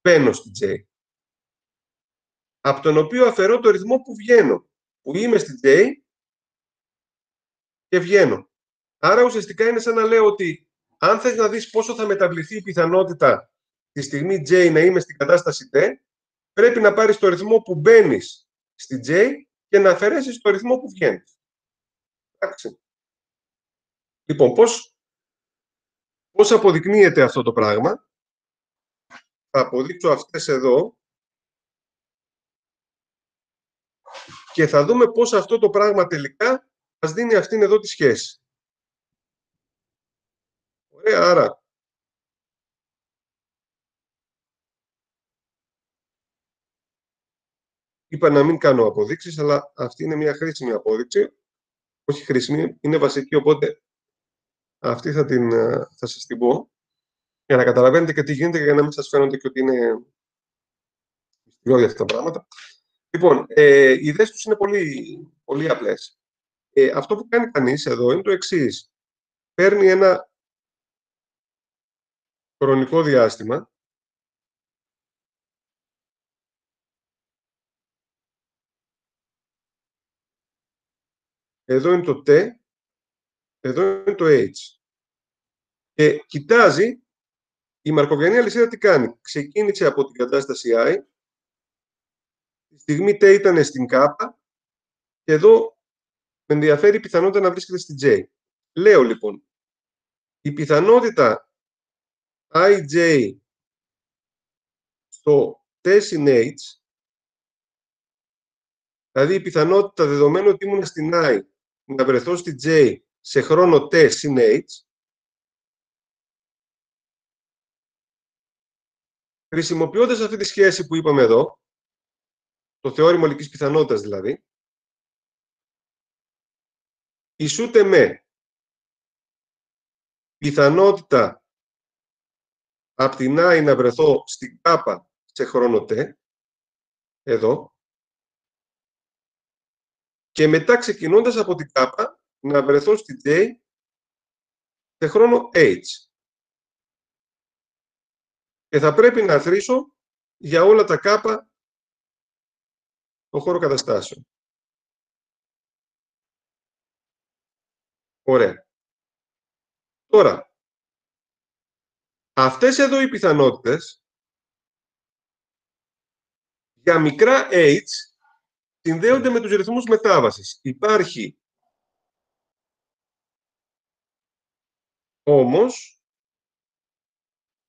μπαίνω στη J. Από τον οποίο αφαιρώ το ρυθμό που βγαίνω, που είμαι στη J και βγαίνω. Άρα ουσιαστικά είναι σαν να λέω ότι αν θες να δεις πόσο θα μεταβληθεί η πιθανότητα τη στιγμή J να είμαι στην κατάσταση T, πρέπει να πάρεις το ρυθμό που μπαίνεις στη J και να αφαιρέσεις το ρυθμό που βγαίνεις. Εντάξει. Λοιπόν, πώς αποδεικνύεται αυτό το πράγμα? Θα αποδείξω αυτές εδώ και θα δούμε πώς αυτό το πράγμα τελικά μας δίνει αυτήν εδώ τη σχέση. Ωραία, άρα είπα να μην κάνω αποδείξεις, αλλά αυτή είναι μια χρήσιμη απόδειξη. όχι χρήσιμη, είναι βασική, οπότε αυτή θα σας την πω, για να καταλαβαίνετε και τι γίνεται και για να μην σας φαίνονται και ότι είναι μυστηριώδη αυτά τα πράγματα. Λοιπόν, οι ιδέες τους είναι πολύ, πολύ απλές. Αυτό που κάνει κανείς εδώ είναι το εξής. Παίρνει ένα χρονικό διάστημα, εδώ είναι το T, εδώ είναι το H. Και κοιτάζει η μαρκοβιανή αλυσίδα τι κάνει. Ξεκίνησε από την κατάσταση I, τη στιγμή T ήταν στην K, και εδώ με ενδιαφέρει η πιθανότητα να βρίσκεται στην J. Λέω λοιπόν, η πιθανότητα IJ στο T συν H, δηλαδή η πιθανότητα δεδομένου ότι ήμουν στην I να βρεθώ στην J σε χρόνο T συν H, χρησιμοποιώντας αυτή τη σχέση που είπαμε εδώ, το θεώρημα ολικής πιθανότητας δηλαδή, ισούται με πιθανότητα από την I να βρεθώ στην K σε χρόνο T, εδώ, και μετά ξεκινώντας από την K να βρεθώ στην J σε χρόνο H. Και θα πρέπει να θρήσω για όλα τα K το χώρο καταστάσεων. Ωραία. Τώρα, αυτές εδώ οι πιθανότητες για μικρά h συνδέονται με τους ρυθμούς μετάβασης. Υπάρχει όμως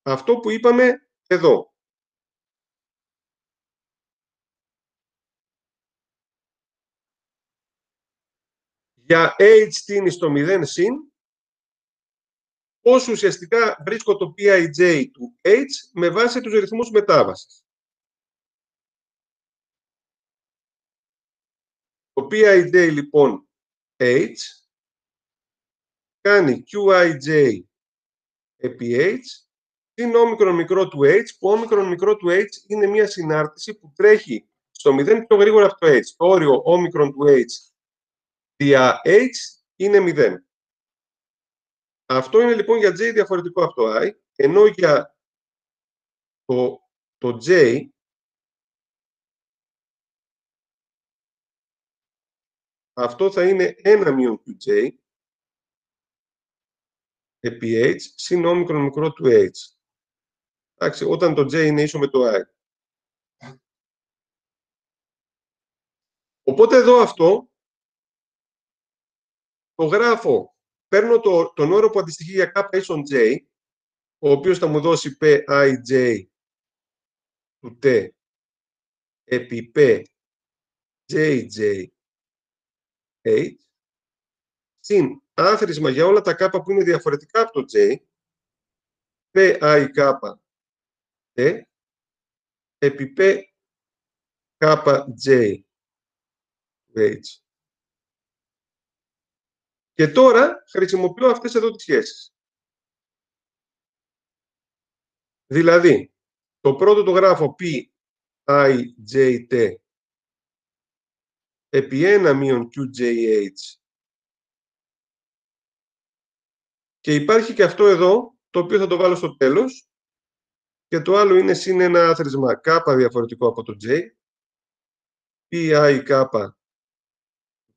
αυτό που είπαμε εδώ. Για h τίνει στο 0 συν, πώς ουσιαστικά βρίσκω το Pij του h με βάση τους ρυθμούς μετάβασης. Το Pij λοιπόν h κάνει Qij επί h συν όμικρον μικρό του h, που όμικρον μικρό του h είναι μια συνάρτηση που τρέχει στο 0 πιο γρήγορα από το h. Το όριο όμικρον του h δια h είναι 0. Αυτό είναι λοιπόν για j διαφορετικό από το i, ενώ για το j αυτό θα είναι 1 μείον qj επί h συν όμικρον μικρό του h. Εντάξει, όταν το j είναι ίσο με το i. Οπότε εδώ αυτό το γράφω, παίρνω τον όρο που αντιστοιχεί για k ίσον j, ο οποίος θα μου δώσει Pij του t επί Pjj h, συν άθροισμα για όλα τα k που είναι διαφορετικά από το j, Pik t επί Pkj h. Και τώρα χρησιμοποιώ αυτές εδώ τις σχέσεις. Δηλαδή, το πρώτο το γράφω Pijt επί 1 μείον Qjh, και υπάρχει και αυτό εδώ, το οποίο θα το βάλω στο τέλος, και το άλλο είναι συν ένα άθροισμα k διαφορετικό από το j, Pik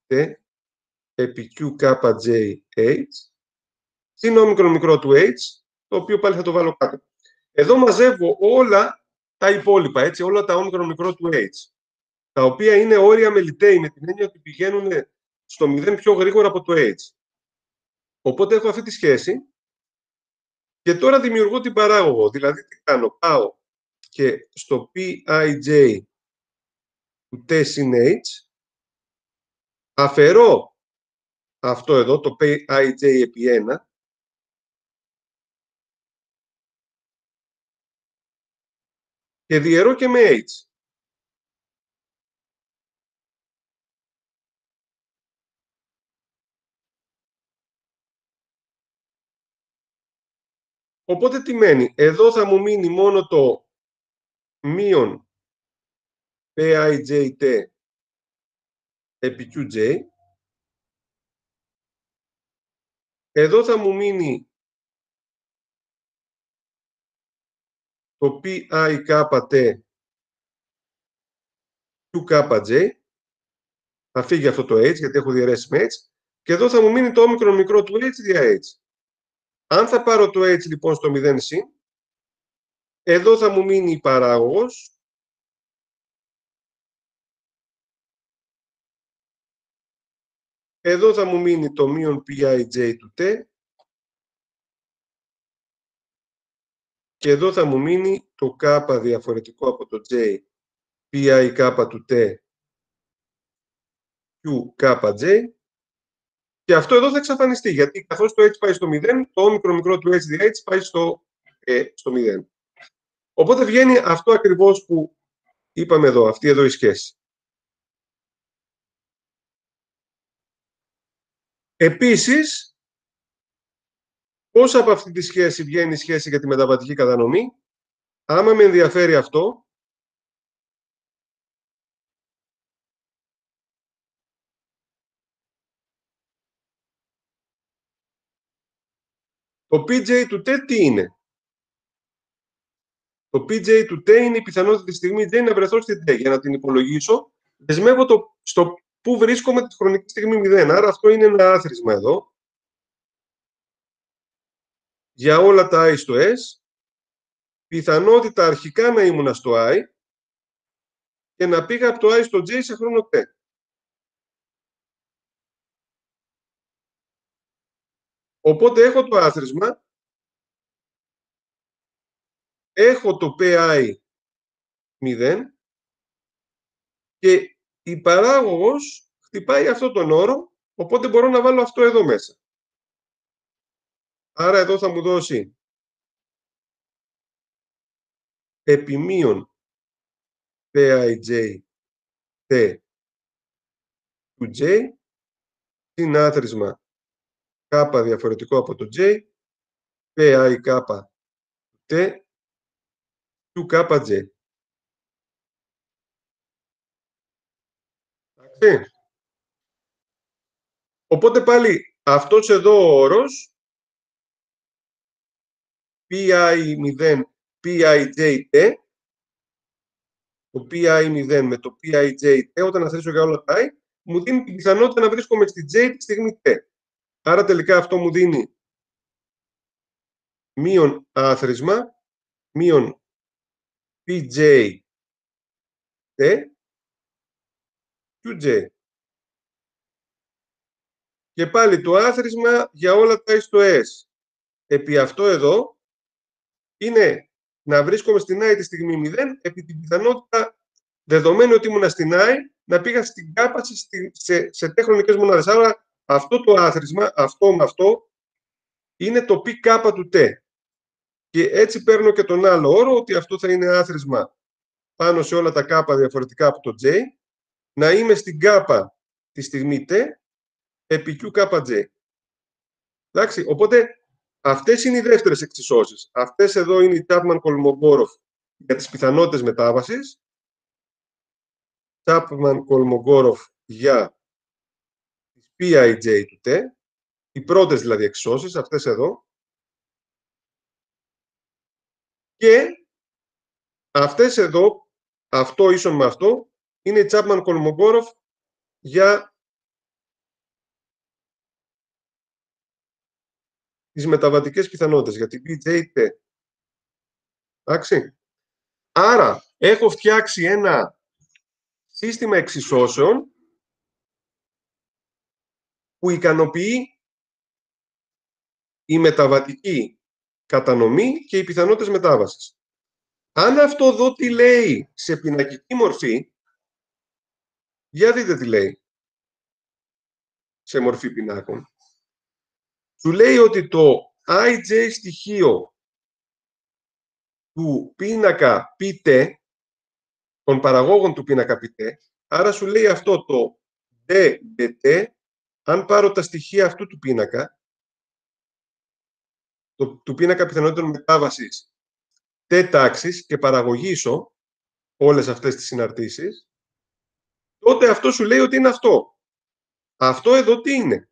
t επί Qkj h, συν όμικρον μικρό του h, το οποίο πάλι θα το βάλω κάτω. Εδώ μαζεύω όλα τα υπόλοιπα, έτσι, όλα τα όμικρον μικρό του h, τα οποία είναι όρια μελιτέοι, με την έννοια ότι πηγαίνουν στο 0 πιο γρήγορα από το h. Οπότε έχω αυτή τη σχέση και τώρα δημιουργώ την παράγωγο. Δηλαδή τι κάνω, πάω και στο Pij του t συν h, αφαιρώ αυτό εδώ, το Pij επί 1, και διαιρώ και με h. Οπότε τι μένει? Εδώ θα μου μείνει μόνο το μείον PIJT επί QJ. Εδώ θα μου μείνει το PIKT QKJ. Θα φύγει αυτό το H, γιατί έχω διαιρέσει με H. Και εδώ θα μου μείνει το όμικρον μικρό του H δια H. Αν θα πάρω το H λοιπόν στο 0 συν, εδώ θα μου μείνει η παράγωγος. Εδώ θα μου μείνει το μείον PIJ του T. Και εδώ θα μου μείνει το K διαφορετικό από το J, PIK του T, QKJ. Και αυτό εδώ θα εξαφανιστεί, γιατί καθώς το H πάει στο 0, το όμικρο μικρό του H δια H πάει στο 0. Οπότε βγαίνει αυτό ακριβώς που είπαμε εδώ, αυτή εδώ η σχέση. Επίσης, πώς από αυτή τη σχέση βγαίνει η σχέση για τη μεταβατική κατανομή? Άμα με ενδιαφέρει αυτό, το PJ του T τι είναι? Το PJ του T είναι η πιθανότητα τη στιγμή J να βρεθώ στην T. Για να την υπολογίσω, δεσμεύω στο πού βρίσκομαι τη χρονική στιγμή 0. Άρα αυτό είναι ένα άθροισμα εδώ. Για όλα τα I στο S, πιθανότητα αρχικά να ήμουνα στο I και να πήγα από το I στο J σε χρόνο T. Οπότε έχω το άθροισμα, έχω το PI 0 και η παράγωγος χτυπάει αυτό τον όρο, οπότε μπορώ να βάλω αυτό εδώ μέσα. Άρα εδώ θα μου δώσει επιμείον PIJ T του J συν άθροισμα K διαφορετικό από το J, PIK του T του KJ. Οπότε πάλι αυτός εδώ ο όρος PI0 PIJT, το PI0 με το PIJT, όταν αθροίσω για όλα τα I, μου δίνει την πιθανότητα να βρίσκομαι στη J τη στιγμή T. Άρα τελικά αυτό μου δίνει μείον άθροισμα, μείον PJ T, QJ. Και πάλι το άθροισμα για όλα τα I στο S. Επί αυτό εδώ είναι να βρίσκομαι στην I τη στιγμή 0, επί την πιθανότητα, δεδομένου ότι ήμουνα στην I, να πήγα στην κάπαση σε τεχρονικές μονάδες. Άρα αυτό το άθροισμα, αυτό με αυτό, είναι το PK του T. Και έτσι παίρνω και τον άλλο όρο, ότι αυτό θα είναι άθροισμα πάνω σε όλα τα K διαφορετικά από το J, να είμαι στην K τη στιγμή T, επί QKJ. Εντάξει, οπότε αυτές είναι οι δεύτερες εξισώσεις. Αυτές εδώ είναι η Chapman-Kolmogorov για τις πιθανότητες μετάβασης. Chapman-Kolmogorov για τις PIJ του T. Οι πρώτες δηλαδή εξισώσεις, αυτές εδώ. Και αυτές εδώ, αυτό ίσον με αυτό, είναι η Chapman-Kolmogorov για τις μεταβατικές πιθανότητες, για την PJT. Εντάξει. Άρα, έχω φτιάξει ένα σύστημα εξισώσεων που ικανοποιεί η μεταβατική κατανομή και οι πιθανότητες μετάβασης. Αν αυτό δω τι λέει σε πινακική μορφή, για δείτε τι λέει σε μορφή πινάκων. Σου λέει ότι το ij στοιχείο του πίνακα PT, των παραγόγων του πίνακα PT, άρα σου λέει αυτό το DBT, αν πάρω τα στοιχεία αυτού του πίνακα, του πίνακα πιθανότητων μετάβασης τε τάξης και παραγωγήσω όλες αυτές τις συναρτήσεις, τότε αυτό σου λέει ότι είναι αυτό. Αυτό εδώ τι είναι?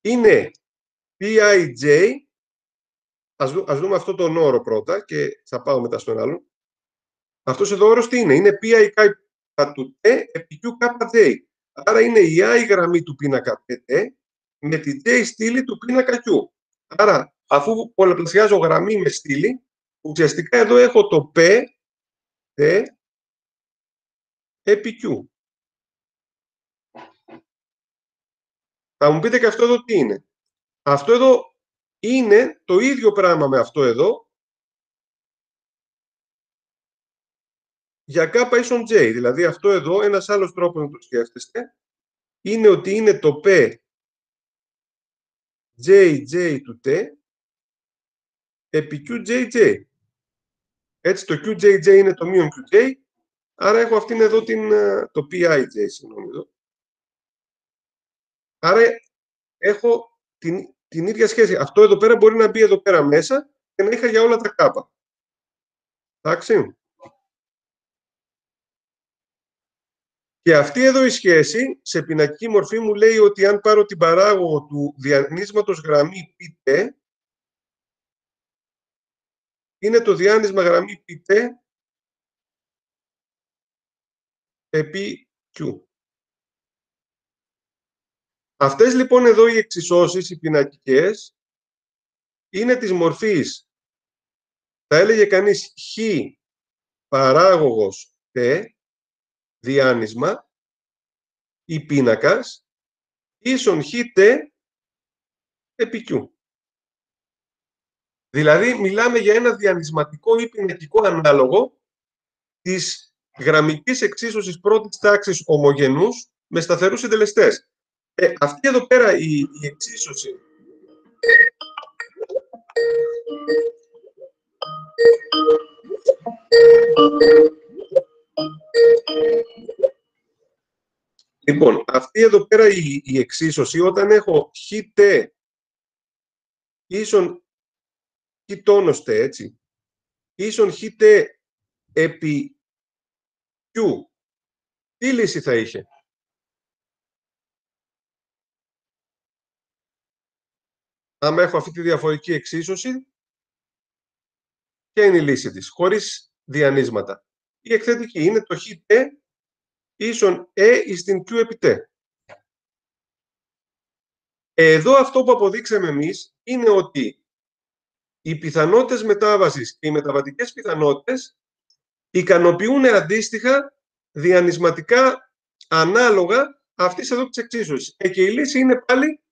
Είναι Pij, ας δούμε αυτό τον όρο πρώτα και θα πάω μετά στον άλλο. Αυτός εδώ όρος τι είναι? Είναι Pik του T επί QKJ. Άρα είναι η I γραμμή του πίνακα PT με τη J στήλη του πίνακα Q. Άρα, αφού πολλαπλασιάζω γραμμή με στήλη, ουσιαστικά εδώ έχω το P, T, επί Q. Θα μου πείτε και αυτό εδώ τι είναι? Αυτό εδώ είναι το ίδιο πράγμα με αυτό εδώ για K ίσον J. Δηλαδή αυτό εδώ, ένας άλλος τρόπος να το σκέφτεστε, είναι ότι είναι το P JJ του T επί QJJ. Έτσι το QJJ είναι το μείον QJ, άρα έχω αυτήν εδώ το PIJ, συγγνώμη εδώ. Άρα έχω την ίδια σχέση. Αυτό εδώ πέρα μπορεί να μπει εδώ πέρα μέσα και να είχα για όλα τα κάπα. Εντάξει. Και αυτή εδώ η σχέση, σε πινακική μορφή μου λέει ότι αν πάρω την παράγωγο του διανύσματος γραμμή PT, είναι το διάνυσμα γραμμή PT επί Q. Αυτές λοιπόν εδώ οι εξισώσεις, οι πινακικές, είναι της μορφής, θα έλεγε κανείς, χ παράγωγος T, διάνυσμα, ή πίνακας, ίσον χ T επί Q. Δηλαδή, μιλάμε για ένα διανυσματικό ή πινακικό ανάλογο της γραμμικής εξίσωσης πρώτης τάξης ομογενούς με σταθερούς συντελεστές. Αυτή εδώ πέρα η εξίσωση λοιπόν, αυτή εδώ πέρα η εξίσωση, όταν έχω χ ίσον χ τόνος T, έτσι, ίσον χ επί Q, τι λύση θα είχε? Άμα έχω αυτή τη διαφορική εξίσωση, ποια είναι η λύση της, χωρίς διανύσματα? Η εκθετική είναι το χ ίσον στην Q επί T. Εδώ αυτό που αποδείξαμε εμείς είναι ότι οι πιθανότητες μετάβασης και οι μεταβατικές πιθανότητες ικανοποιούν αντίστοιχα διανυσματικά ανάλογα αυτής εδώ της εξίσωσης. Και η λύση είναι πάλι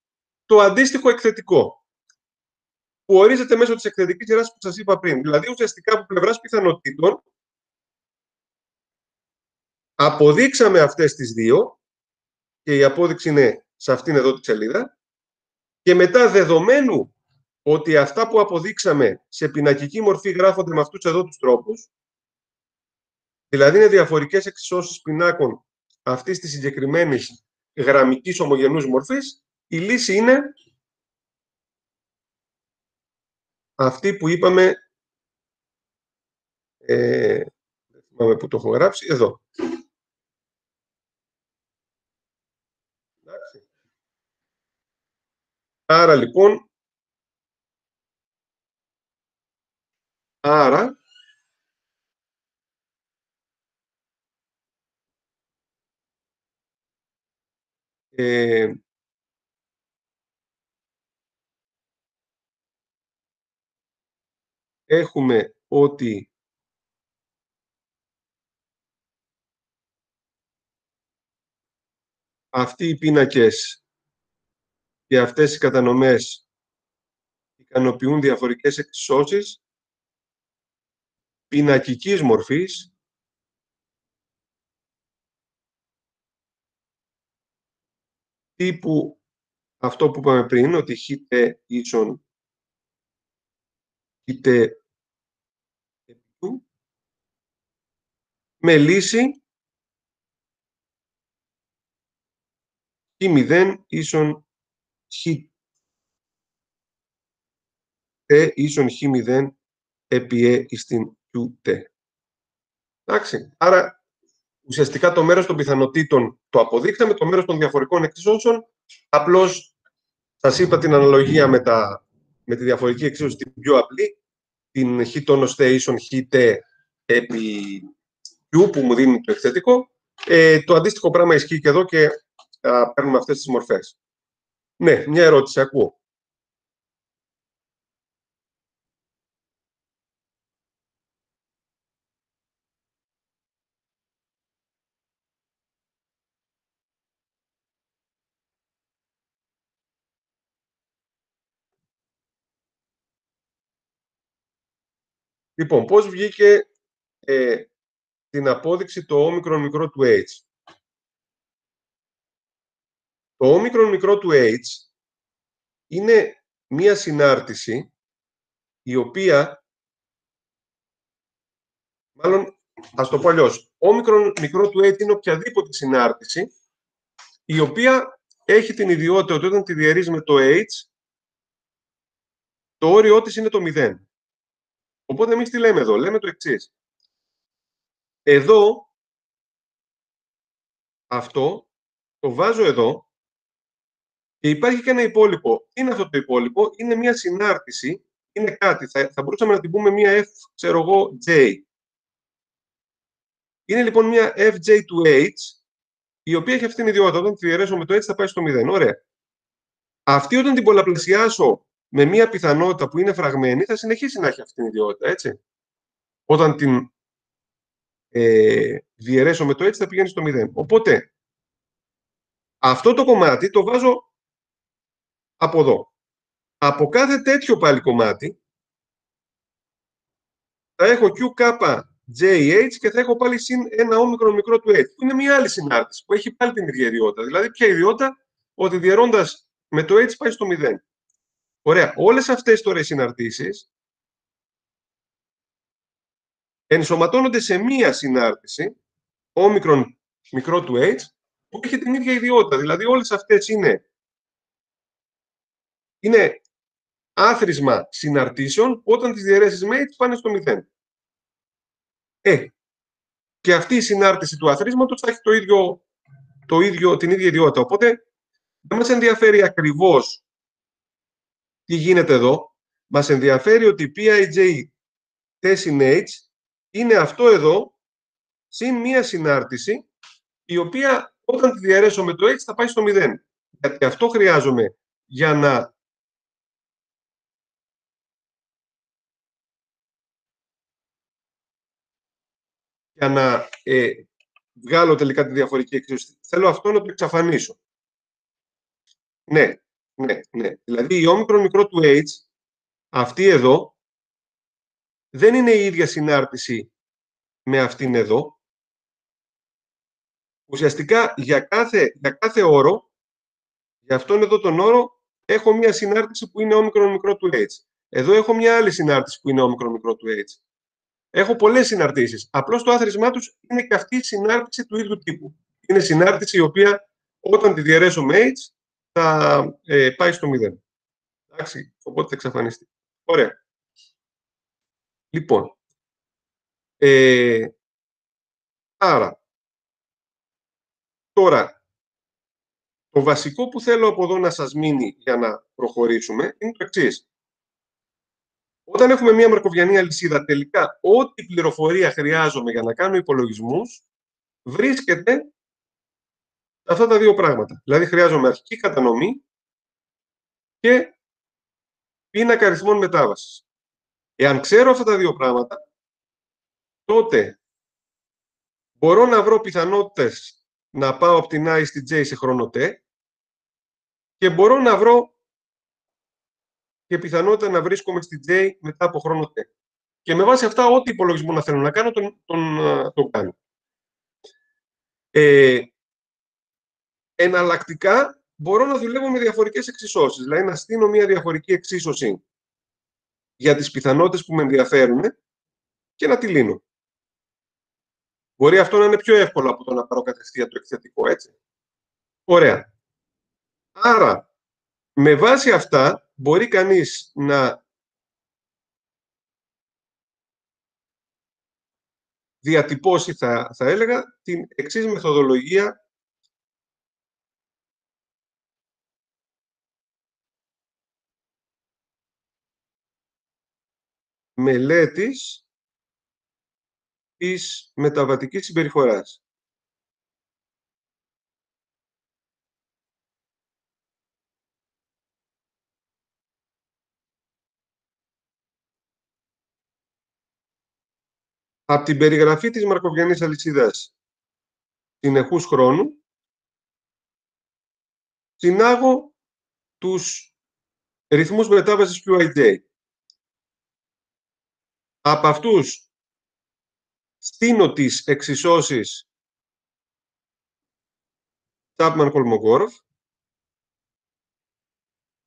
το αντίστοιχο εκθετικό, που ορίζεται μέσω της εκθετικής σειράς που σας είπα πριν. Δηλαδή, ουσιαστικά από πλευράς πιθανότητων, αποδείξαμε αυτές τις δύο, και η απόδειξη είναι σε αυτήν εδώ τη σελίδα, και μετά, δεδομένου ότι αυτά που αποδείξαμε σε πινακική μορφή γράφονται με αυτούς εδώ τους τρόπους, δηλαδή είναι διαφορικές εξισώσεις πινάκων αυτής της συγκεκριμένης γραμμικής ομογενούς μορφής, η λύση είναι αυτή που είπαμε, δεν θυμάμαι που το έχω γράψει, εδώ. Εντάξει. Άρα λοιπόν, έχουμε ότι αυτοί οι πίνακες και αυτές οι κατανομές ικανοποιούν διαφορικές εξισώσεις πινακικής μορφής, τύπου αυτό που είπαμε πριν, ότι χ ίσον χ με λύση χ0 ίσον χ T ίσον χ0 επί E στην QT. Εντάξει. Άρα, ουσιαστικά το μέρος των πιθανοτήτων το αποδείξαμε, το μέρος των διαφορικών εξισώσεων, απλώς σας είπα την αναλογία με τη διαφορική εξίσωση την πιο απλή, την χ τόνος T ίσον χ επί Q που μου δίνει το εκθετικό. Το αντίστοιχο πράγμα ισχύει και εδώ και παίρνουμε αυτές τις μορφές. Ναι, μια ερώτηση, ακούω. Λοιπόν, πώς βγήκε την απόδειξη το όμικρον μικρό του H. Το όμικρον μικρό του H είναι μία συνάρτηση η οποία, μάλλον ας το πω αλλιώς, όμικρον μικρό του H είναι οποιαδήποτε συνάρτηση η οποία έχει την ιδιότητα ότι όταν τη διαιρείς με το H, το όριό της είναι το 0. Οπότε εμείς τι λέμε εδώ, λέμε το εξής. Εδώ, αυτό το βάζω εδώ και υπάρχει και ένα υπόλοιπο. Τι είναι αυτό το υπόλοιπο? Είναι μια συνάρτηση, είναι κάτι, θα μπορούσαμε να την πούμε μια F, ξέρω εγώ, J. Είναι λοιπόν μια FJ του H, η οποία έχει αυτήν την ιδιότητα. Όταν τη διαιρέσω με το H θα πάει στο 0. Ωραία. Αυτή όταν την πολλαπλασιάσω με μια πιθανότητα που είναι φραγμένη, θα συνεχίσει να έχει αυτή την ιδιότητα, έτσι. Όταν την διαιρέσω με το H θα πηγαίνει στο 0. Οπότε, αυτό το κομμάτι το βάζω από εδώ. Από κάθε τέτοιο πάλι κομμάτι θα έχω QKJH και θα έχω πάλι συν ένα όμικρον μικρό του H, που είναι μια άλλη συνάρτηση, που έχει πάλι την ίδια ιδιότητα. Δηλαδή, ποια ιδιότητα? Ότι διαιρώντας με το H πάει στο 0. Ωραία. Όλες αυτές τώρα οι συναρτήσεις ενσωματώνονται σε μία συνάρτηση, όμικρον μικρό του H, που έχει την ίδια ιδιότητα. Δηλαδή, όλες αυτές είναι άθροισμα συναρτήσεων που όταν τις διαιρέσεις με H πάνε στο 0. Και αυτή η συνάρτηση του αθροίσματος θα έχει την ίδια ιδιότητα. Οπότε δεν μας ενδιαφέρει ακριβώς τι γίνεται εδώ. Μας ενδιαφέρει ότι Pij T συν H είναι αυτό εδώ συν μία συνάρτηση η οποία όταν τη διαιρέσω με το H θα πάει στο 0. Γιατί αυτό χρειάζομαι για να βγάλω τελικά τη διαφορική εξίσωση. Θέλω αυτό να το εξαφανίσω. Ναι. Δηλαδή η όμικρον μικρό του H, αυτή εδώ, δεν είναι η ίδια συνάρτηση με αυτήν εδώ. Ουσιαστικά για κάθε όρο, για αυτόν εδώ τον όρο, έχω μια συνάρτηση που είναι όμικρον μικρό του H. Εδώ έχω μια άλλη συνάρτηση που είναι όμικρον μικρό του H. Έχω πολλές συναρτήσεις. Απλώς το άθροισμά τους είναι και αυτή η συνάρτηση του ίδιου τύπου. Είναι συνάρτηση η οποία όταν τη διαιρέσω με H θα πάει στο 0. Εντάξει, οπότε θα εξαφανιστεί. Ωραία. Λοιπόν, άρα, τώρα, το βασικό που θέλω από εδώ να σας μείνει για να προχωρήσουμε είναι το εξής. Όταν έχουμε μια μαρκοβιανή αλυσίδα, τελικά ό,τι πληροφορία χρειάζομαι για να κάνω υπολογισμούς βρίσκεται σε αυτά τα δύο πράγματα. Δηλαδή, χρειάζομαι αρχική κατανομή και πίνακα αριθμών μετάβασης. Εάν ξέρω αυτά τα δύο πράγματα, τότε μπορώ να βρω πιθανότητες να πάω από την I στη J σε χρόνο T και μπορώ να βρω και πιθανότητα να βρίσκομαι στη J μετά από χρόνο T. Και με βάση αυτά, ό,τι υπολογισμό να θέλω να κάνω, τον κάνω. Εναλλακτικά, μπορώ να δουλεύω με διαφορικές εξισώσεις. Δηλαδή, να στείλω μια διαφορική εξίσωση για τις πιθανότητες που με ενδιαφέρουν και να τη λύνω. Μπορεί αυτό να είναι πιο εύκολο από το να πάρω κατευθείαν το εκθετικό, έτσι. Ωραία. Άρα, με βάση αυτά, μπορεί κανείς να διατυπώσει, θα έλεγα, την εξής μεθοδολογία μελέτης της μεταβατικής συμπεριφοράς. Από την περιγραφή της μαρκοβιανής αλυσίδας συνεχούς χρόνου, συνάγω τους ρυθμούς μετάβασης QIJ. Από αυτούς στείνω τις εξισώσεις Chapman-Kolmogorov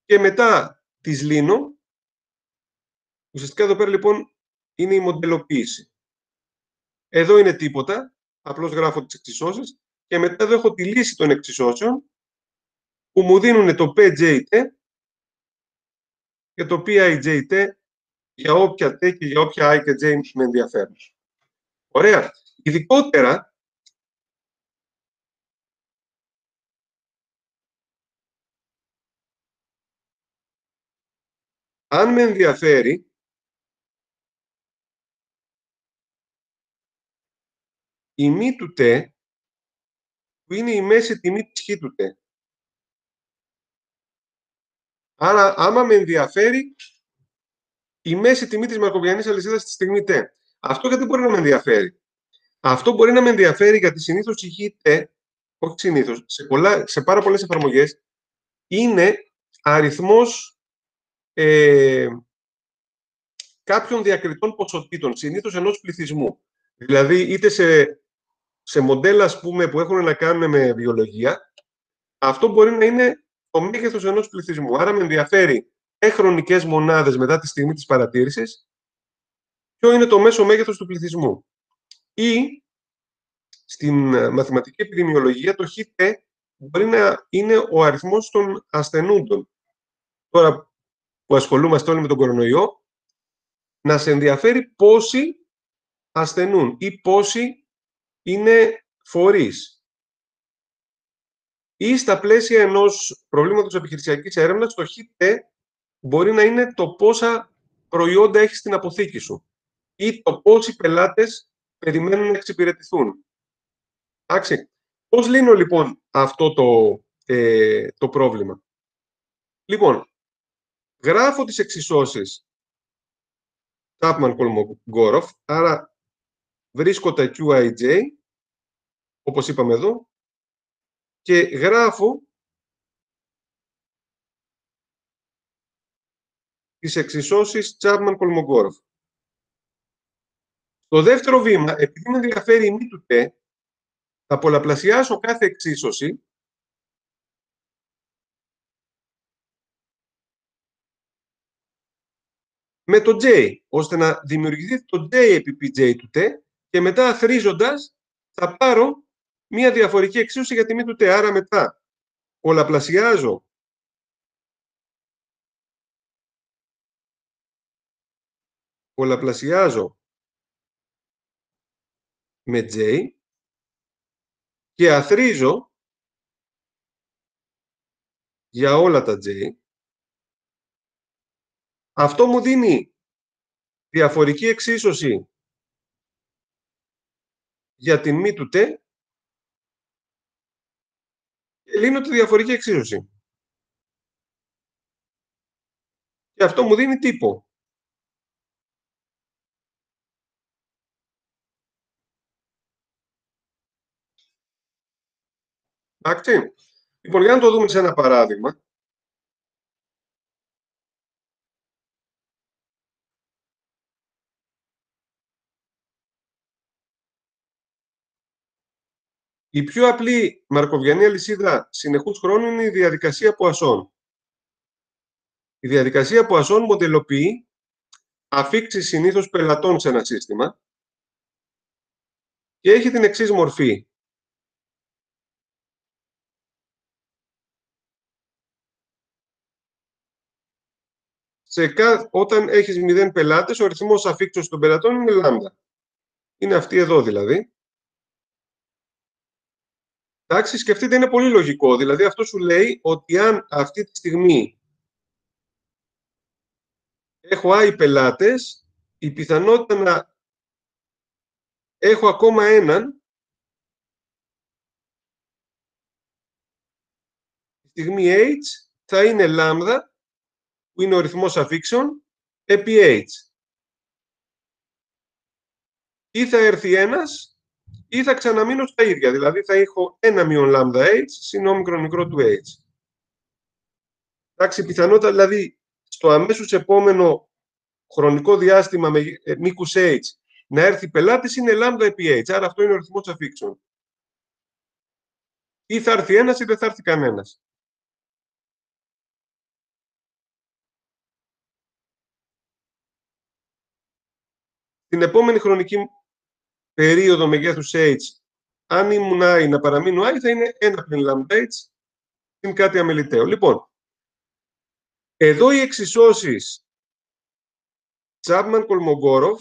και μετά τις λύνω. Ουσιαστικά εδώ πέρα λοιπόν είναι η μοντελοποίηση. Εδώ είναι τίποτα, απλώς γράφω τις εξισώσεις και μετά εδώ έχω τη λύση των εξισώσεων που μου δίνουν το PJT και το PIJT για όποια T και για όποια I και J με ενδιαφέρουν. Ωραία. Ειδικότερα, αν με ενδιαφέρει η μη του T, που είναι η μέση τιμή της χ του T. Άρα, άμα με ενδιαφέρει η μέση τιμή της μαρκοβιανής αλυσίδας στη στιγμή T. Αυτό γιατί μπορεί να με ενδιαφέρει. Αυτό μπορεί να με ενδιαφέρει γιατί συνήθως η χ T, όχι συνήθως, σε πάρα πολλές εφαρμογές, είναι αριθμός κάποιων διακριτών ποσοτήτων, συνήθως ενός πληθυσμού. Δηλαδή, είτε σε μοντέλα, ας πούμε, που έχουν να κάνουν με βιολογία, αυτό μπορεί να είναι το μέγεθος ενός πληθυσμού. Άρα, με ενδιαφέρει χρονικές μονάδες μετά τη στιγμή της παρατήρησης, ποιο είναι το μέσο μέγεθος του πληθυσμού. Ή, στην μαθηματική επιδημιολογία, το χ μπορεί να είναι ο αριθμός των ασθενούντων. Τώρα που ασχολούμαστε όλοι με τον κορονοϊό, να σε ενδιαφέρει πόσοι ασθενούν ή πόσοι είναι φορείς. Ή στα πλαίσια ενός προβλήματος επιχειρησιακής έρευνας, το χ μπορεί να είναι το πόσα προϊόντα έχεις στην αποθήκη σου ή το πόσοι πελάτες περιμένουν να εξυπηρετηθούν. Εντάξει. Πώς λύνω λοιπόν αυτό το πρόβλημα. Λοιπόν, γράφω τις εξισώσεις Chapman-Kolmogorov, άρα βρίσκω τα QIJ, όπως είπαμε εδώ, και γράφω τις εξισώσεις Chapman-Kolmogorov. Το δεύτερο βήμα, επειδή με ενδιαφέρει η μη του T, θα πολλαπλασιάσω κάθε εξίσωση με το J, ώστε να δημιουργηθεί το J επί PJ του T και μετά αθροίζοντας θα πάρω μία διαφορική εξίσωση για τη μη του T. Άρα μετά πολλαπλασιάζω με J και αθροίζω για όλα τα J. Αυτό μου δίνει διαφορική εξίσωση για την μη του T και λύνω τη διαφορική εξίσωση. Και αυτό μου δίνει τύπο. Εντάξει. Λοιπόν, για να το δούμε σε ένα παράδειγμα. Η πιο απλή μαρκοβιανή αλυσίδα συνεχούς χρόνου είναι η διαδικασία Πουασόν. Η διαδικασία Πουασόν μοντελοποιεί αφίξεις συνήθως πελατών σε ένα σύστημα και έχει την εξής μορφή. Όταν έχεις 0 πελάτες, ο αριθμός αφίξεως των πελατών είναι λάμδα. Είναι αυτή εδώ δηλαδή. Εντάξει, σκεφτείτε, είναι πολύ λογικό. Δηλαδή αυτό σου λέει ότι αν αυτή τη στιγμή έχω I πελάτες, η πιθανότητα να έχω ακόμα έναν τη στιγμή H θα είναι λάμδα, που είναι ο ρυθμός αφήξεων, επί H. Ή θα έρθει ένας ή θα ξαναμείνω στα ίδια. Δηλαδή θα έχω ένα μείον λάμδα H συν όμικρον μικρό του H. Εντάξει, η πιθανότητα δηλαδή στο αμέσως επόμενο χρονικό διάστημα με μήκους H να έρθει πελάτης είναι λάμδα επί H. Άρα αυτό είναι ο ρυθμός αφήξεων. Ή θα έρθει ένας ή δεν θα έρθει κανένας. Την επόμενη χρονική περίοδο μεγέθους H, αν ήμουν I να παραμείνω I, θα είναι 1 πλην λάμδα H συν κάτι αμεληταίο. Λοιπόν, εδώ οι εξισώσεις Chapman-Kolmogorov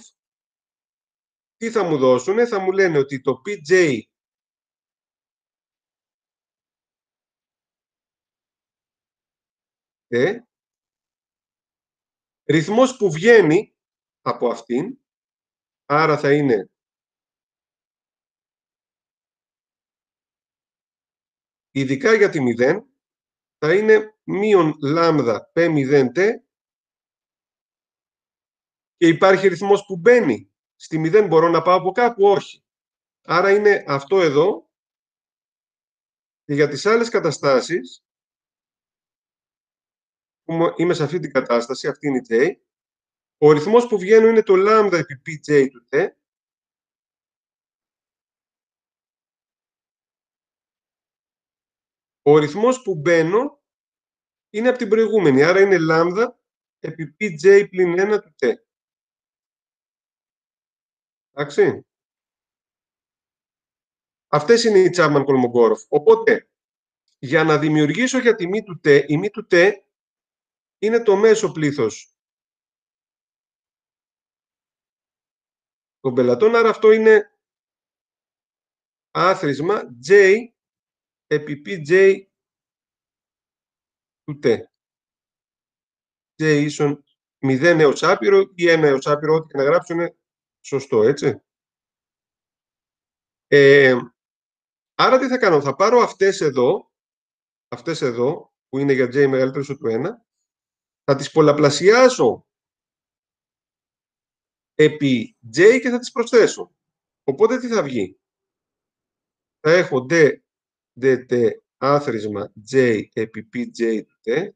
τι θα μου δώσουν? Θα μου λένε ότι το PJ ρυθμός που βγαίνει από αυτήν, άρα θα είναι ειδικά για τη 0, θα είναι μείον λάμδα P0T και υπάρχει ρυθμός που μπαίνει. Στη 0 μπορώ να πάω από κάπου? Όχι. Άρα είναι αυτό εδώ και για τις άλλες καταστάσεις που είμαι σε αυτή την κατάσταση, αυτή είναι η J, ο ρυθμός που βγαίνω είναι το λάμδα επί PJ του T ο ρυθμός που μπαίνω είναι από την προηγούμενη, άρα είναι λάμδα επί PJ πλην 1 του T. Εντάξει. Αυτές είναι οι Chapman-Kolmogorov. Οπότε, για να δημιουργήσω για τη μη του T, η μη του T είναι το μέσο πλήθος των πελατών, άρα αυτό είναι άθροισμα J επί PJ του T. J ίσον 0 έως άπειρο ή 1 έως άπειρο, ό,τι και να γράψω είναι σωστό, έτσι. Άρα τι θα κάνω? Θα πάρω αυτές εδώ, που είναι για J μεγαλύτερο του 1, θα τις πολλαπλασιάσω επί J και θα τις προσθέσω. Οπότε τι θα βγει? Θα έχω D, dt άθροισμα J επί PJ του T,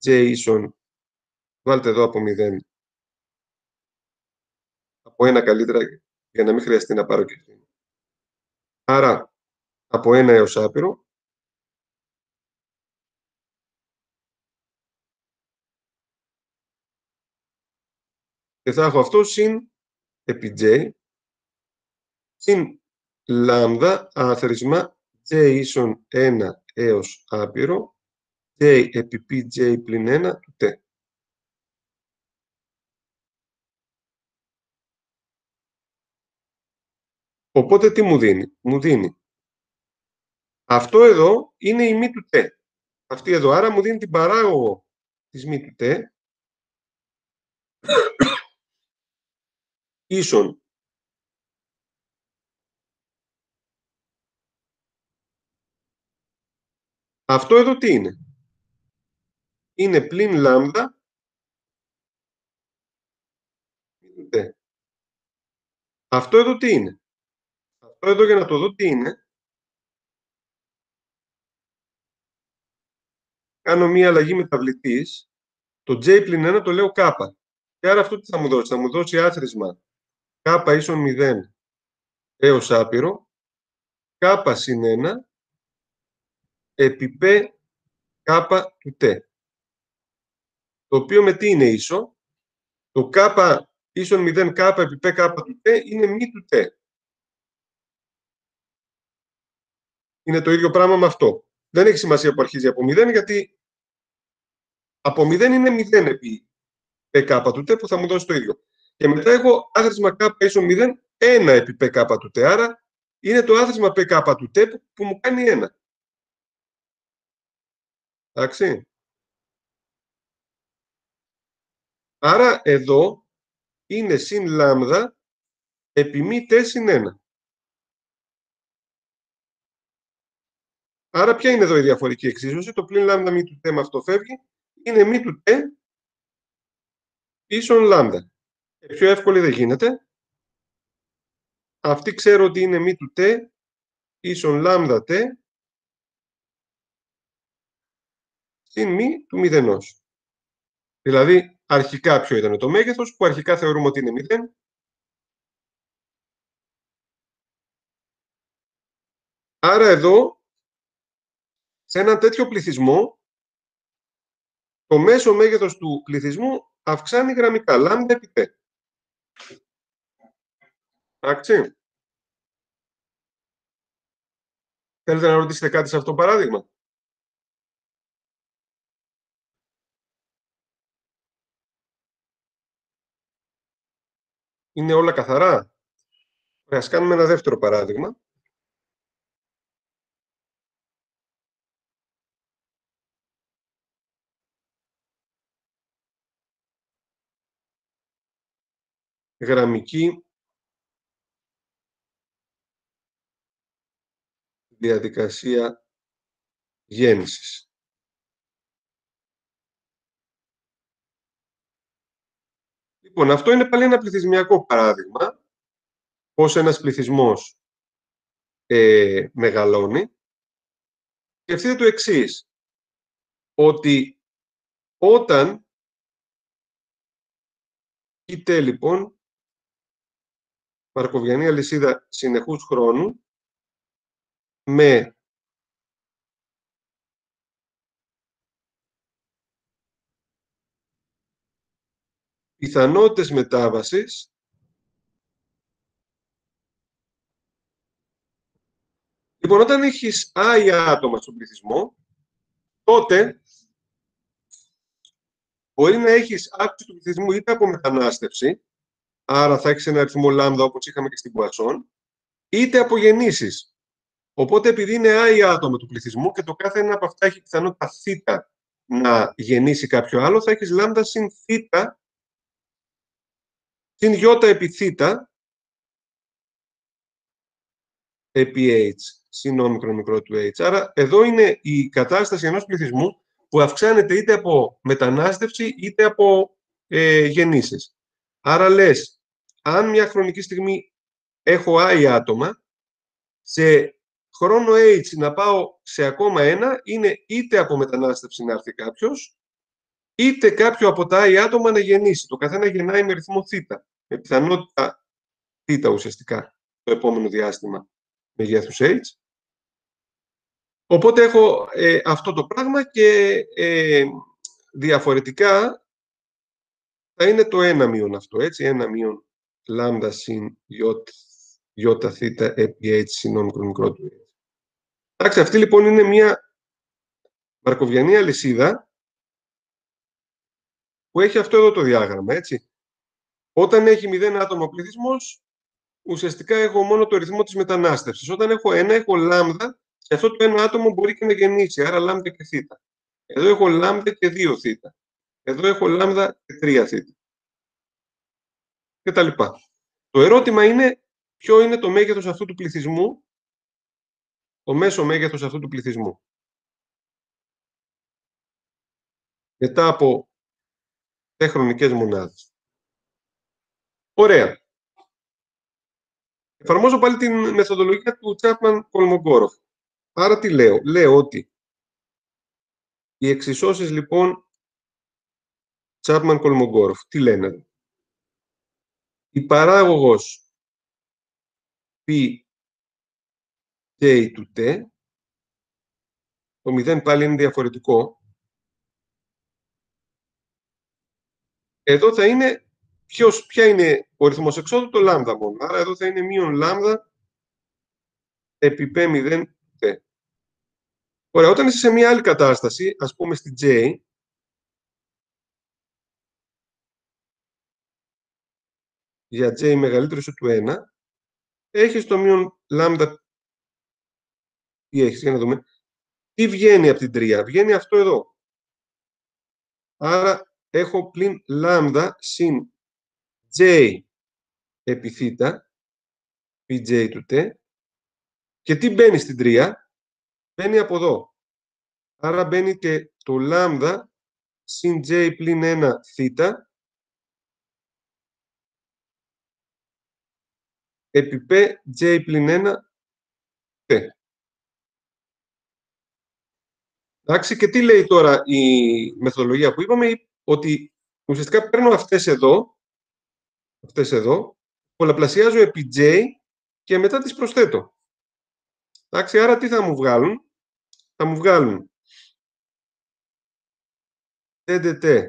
J ίσον, βάλτε εδώ από 0, από 1 καλύτερα για να μην χρειαστεί να πάρω και αυτό. Άρα από 1 έως άπειρο, και θα έχω αυτό συν επί J, συν λάμδα άθροισμα J ίσον 1 έως άπειρο, J επί PJ πλην 1 του T. Οπότε τι μου δίνει? Μου δίνει αυτό εδώ είναι η μη του T. Αυτή εδώ, άρα μου δίνει την παράγωγο της μη του T ίσον αυτό εδώ τι είναι? Είναι πλην λάμδα T. Αυτό εδώ τι είναι? Αυτό εδώ, για να το δω τι είναι, κάνω μία αλλαγή μεταβλητής, το J πλην 1 το λέω K. Και άρα αυτό τι θα μου δώσει? Θα μου δώσει άθροισμα K ίσον 0 έως άπειρο, K συν 1 επί P K του T. Το οποίο με τι είναι ίσο? Το K ίσον 0 K επί P K του T είναι μη του T. Είναι το ίδιο πράγμα με αυτό. Δεν έχει σημασία που αρχίζει από 0, γιατί από 0 είναι 0 επί PK του T που θα μου δώσει το ίδιο. Και μετά έχω άθροισμα k ίσον 0, 1 επί pk του t. Άρα είναι το άθροισμα pk του t που μου κάνει 1. Εντάξει. Άρα εδώ είναι συν λάμδα επί μη t συν 1. Άρα ποια είναι εδώ η διαφορική εξίσωση? Το πλην λάμδα μη του t με αυτό φεύγει. Είναι μη του t ίσον λάμδα. Πιο εύκολη δεν γίνεται. Αυτή ξέρω ότι είναι μη του t ίσον λάμδα t συν μη του μηδενός. Δηλαδή, αρχικά ποιο ήταν το μέγεθος, που αρχικά θεωρούμε ότι είναι 0. Άρα εδώ, σε ένα τέτοιο πληθυσμό, το μέσο μέγεθος του πληθυσμού αυξάνει γραμμικά, λάμδα επί t. Εντάξει. Θέλετε να ρωτήσετε κάτι σε αυτό το παράδειγμα? Είναι όλα καθαρά? Ας κάνουμε ένα δεύτερο παράδειγμα. Γραμμική διαδικασία γέννησης. Λοιπόν, αυτό είναι πάλι ένα πληθυσμιακό παράδειγμα, πώς ένας πληθυσμός μεγαλώνει. Σκεφτείτε το εξής, ότι όταν είτε λοιπόν μαρκοβιανή αλυσίδα συνεχούς χρόνου με πιθανότητες μετάβασης λοιπόν, όταν έχεις άγια άτομα στον πληθυσμό, τότε μπορεί να έχεις αύξηση του πληθυσμού είτε από μετανάστευση, άρα θα έχεις ένα αριθμό λάμδα όπως είχαμε και στην Πουασόν, είτε από γεννήσεις. Οπότε επειδή είναι άγια άτομα του πληθυσμού και το κάθε ένα από αυτά έχει πιθανότητα θήτα να γεννήσει κάποιο άλλο, θα έχεις λάμδα συν θήτα, συν γιώτα επί θήτα, επί h, συν όμικρον μικρό του h. Άρα εδώ είναι η κατάσταση ενός πληθυσμού που αυξάνεται είτε από μετανάστευση είτε από γεννήσεις. Άρα λες, αν μια χρονική στιγμή έχω I άτομα, σε χρόνο H να πάω σε ακόμα ένα, είναι είτε από μετανάστευση να έρθει κάποιος, είτε κάποιο από τα I άτομα να γεννήσει. Το καθένα γεννάει με ρυθμό θ, με πιθανότητα θ ουσιαστικά, το επόμενο διάστημα μεγέθους H. Οπότε έχω αυτό το πράγμα και διαφορετικά θα είναι το 1 μείον αυτό, έτσι, 1 μείον λάμδα συν γιώτα θήτα επί h συν όμικρον μικρό του h. Εντάξει, αυτή λοιπόν είναι μια μαρκοβιανή αλυσίδα που έχει αυτό εδώ το διάγραμμα, έτσι. Όταν έχει 0 άτομα πληθυσμός, ουσιαστικά έχω μόνο το ρυθμό της μετανάστευσης. Όταν έχω 1, έχω λάμδα, και αυτό το 1 άτομο μπορεί και να γεννήσει, άρα λάμδα και θήτα. Εδώ έχω λάμδα και 2 θήτα. Εδώ έχω λάμδα και 3 θήτα. Και τα λοιπά. Το ερώτημα είναι ποιο είναι το μέγεθος αυτού του πληθυσμού, το μέσο μέγεθος αυτού του πληθυσμού. Μετά από χρονικές μονάδες. Ωραία. Εφαρμόζω πάλι την μεθοδολογία του Chapman-Kolmogorov. Άρα τι λέω? Λέω ότι οι εξισώσεις λοιπόν Chapman-Kolmogorov, τι λένε? Η παράγωγος π J του T, το 0 πάλι είναι διαφορετικό. Εδώ θα είναι, ποια είναι ο ρυθμός εξόδου? Το λάμδα μόνο. Άρα εδώ θα είναι μείον λάμδα επί P0 T. Ωραία, όταν είσαι σε μια άλλη κατάσταση, ας πούμε στη J, για j μεγαλύτερο του 1, έχεις το μείον λάμδα. Τι έχεις, για να δούμε. Τι βγαίνει από την 3, βγαίνει αυτό εδώ. Άρα έχω πλην λάμδα συν j επί θ, pj του t, και τι μπαίνει στην 3, μπαίνει από εδώ. Άρα μπαίνει και το λάμδα συν j πλην 1 θ επί p j πλην 1 t. Εντάξει, και τι λέει τώρα η μεθοδολογία που είπαμε, ότι ουσιαστικά παίρνω αυτές εδώ, πολλαπλασιάζω επί j και μετά τις προσθέτω. Εντάξει, άρα τι θα μου βγάλουν? Θα μου βγάλουν ddt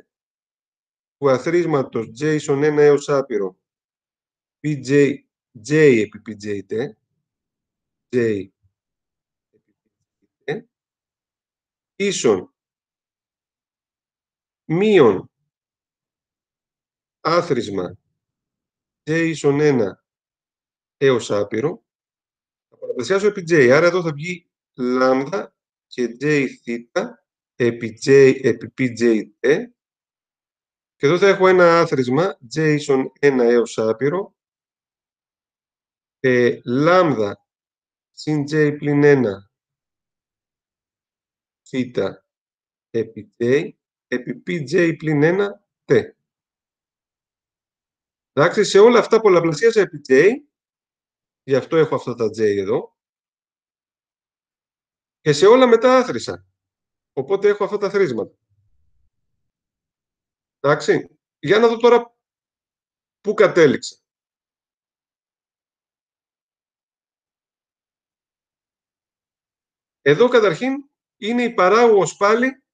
του αθροίσματος j ίσον 1 έως άπειρο pj, j επί pjt, j επί pjt, ίσον μείον άθροισμα j ίσον 1 έως άπειρο, θα πολλαπλασιάσω επί j, άρα εδώ θα βγει λάμδα και j θ επί j επί pjt, και εδώ θα έχω ένα άθροισμα j ίσον 1 έως άπειρο, λάμδα συν j πλην 1 θ επί j επί pj πλην 1 t. Εντάξει, σε όλα αυτά πολλαπλασίασα επί j, γι' αυτό έχω αυτά τα j εδώ, και σε όλα μετά άθροισα. Οπότε έχω αυτά τα θρίσματα. Εντάξει, για να δω τώρα πού κατέληξα. Εδώ καταρχήν είναι η παράγωγος πάλι,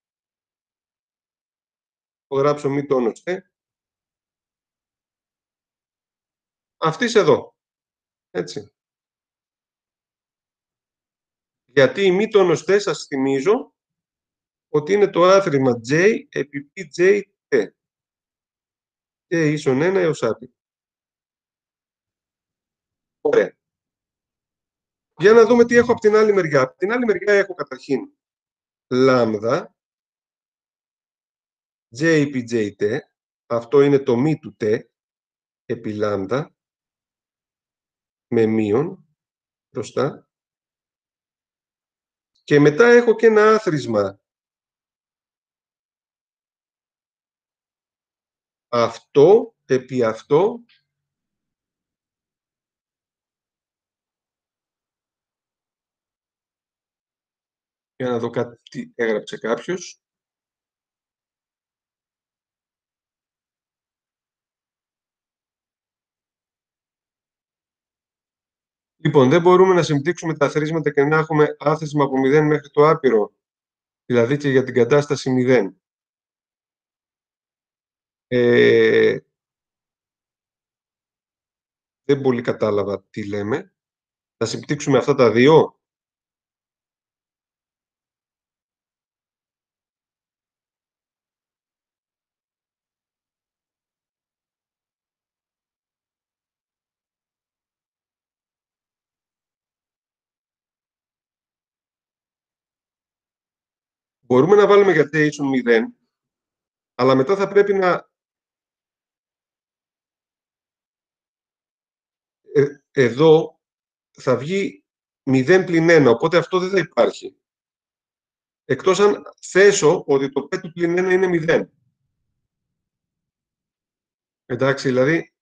θα γράψω μη τόνος αυτής εδώ. Έτσι. Γιατί η μη τόνος σας θυμίζω ότι είναι το άθροισμα j επί pj t. J ίσον 1 έως άπειρο. Ωραία. Για να δούμε τι έχω από την άλλη μεριά. Από την άλλη μεριά έχω καταρχήν λάμδα j επί jt, αυτό είναι το μη του t επί λάμδα με μείον μπροστά, και μετά έχω και ένα άθροισμα αυτό επί αυτό για να δω κάτι τι έγραψε κάποιος. Λοιπόν, δεν μπορούμε να συμπτύξουμε τα αθροίσματα και να έχουμε άθροισμα από 0 μέχρι το άπειρο, δηλαδή και για την κατάσταση 0. Δεν πολύ κατάλαβα τι λέμε. Θα συμπτύξουμε αυτά τα δύο. Μπορούμε να βάλουμε για t ίσον 0, αλλά μετά θα πρέπει να... εδώ θα βγει 0 πλην 1, οπότε αυτό δεν θα υπάρχει. Εκτός αν θέσω ότι το p του πλην 1 είναι 0. Εντάξει, δηλαδή...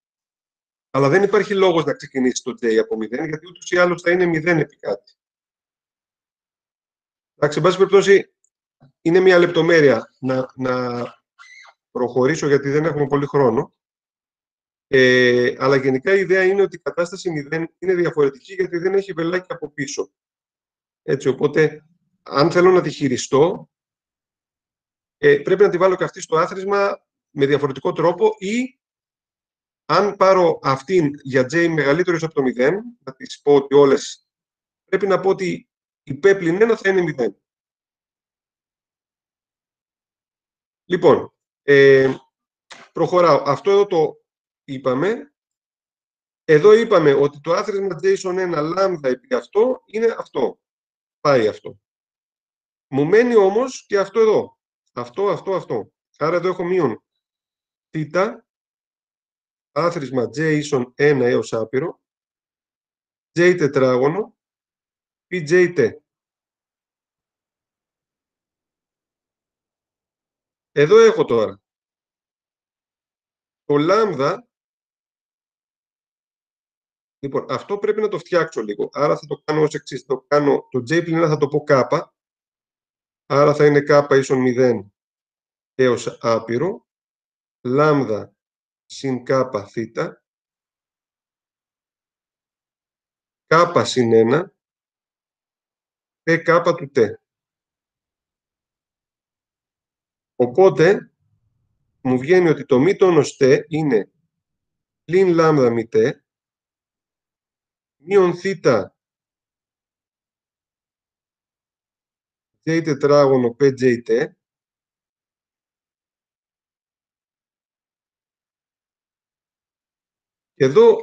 Αλλά δεν υπάρχει λόγος να ξεκινήσει το j από 0, γιατί ούτως ή άλλως θα είναι 0 επί κάτι. Εντάξει, εν πάση περιπτώσει, είναι μια λεπτομέρεια να προχωρήσω, γιατί δεν έχουμε πολύ χρόνο. Αλλά γενικά η ιδέα είναι ότι η κατάσταση 0 είναι διαφορετική, γιατί δεν έχει βελάκι από πίσω. Έτσι, οπότε, αν θέλω να τη χειριστώ, πρέπει να τη βάλω και αυτή στο άθροισμα με διαφορετικό τρόπο, ή αν πάρω αυτήν για j μεγαλύτερος από το 0, να της πω ότι όλες, πρέπει να πω ότι η p πλην 1 θα είναι 0. Λοιπόν, προχωράω. Αυτό εδώ το είπαμε. Εδώ είπαμε ότι το άθροισμα JSON1 λάμδα επί αυτό είναι αυτό. Πάει αυτό. Μου μένει όμως και αυτό εδώ. Αυτό. Άρα εδώ έχω μείον θ, άθροισμα JSON1 έως άπειρο, J τετράγωνο, PJT. Εδώ έχω τώρα το λάμδα. Λοιπόν, αυτό πρέπει να το φτιάξω λίγο. Άρα θα το κάνω ως εξής. Το J πλην 1 θα το πω K. Άρα θα είναι K ίσον 0 έως άπειρο. Λάμδα συν K θ. K συν 1. K του T. Οπότε μου βγαίνει ότι το μη τόνος T είναι πλην λάμδα μη T μείον θ J τετράγωνο PJT. Εδώ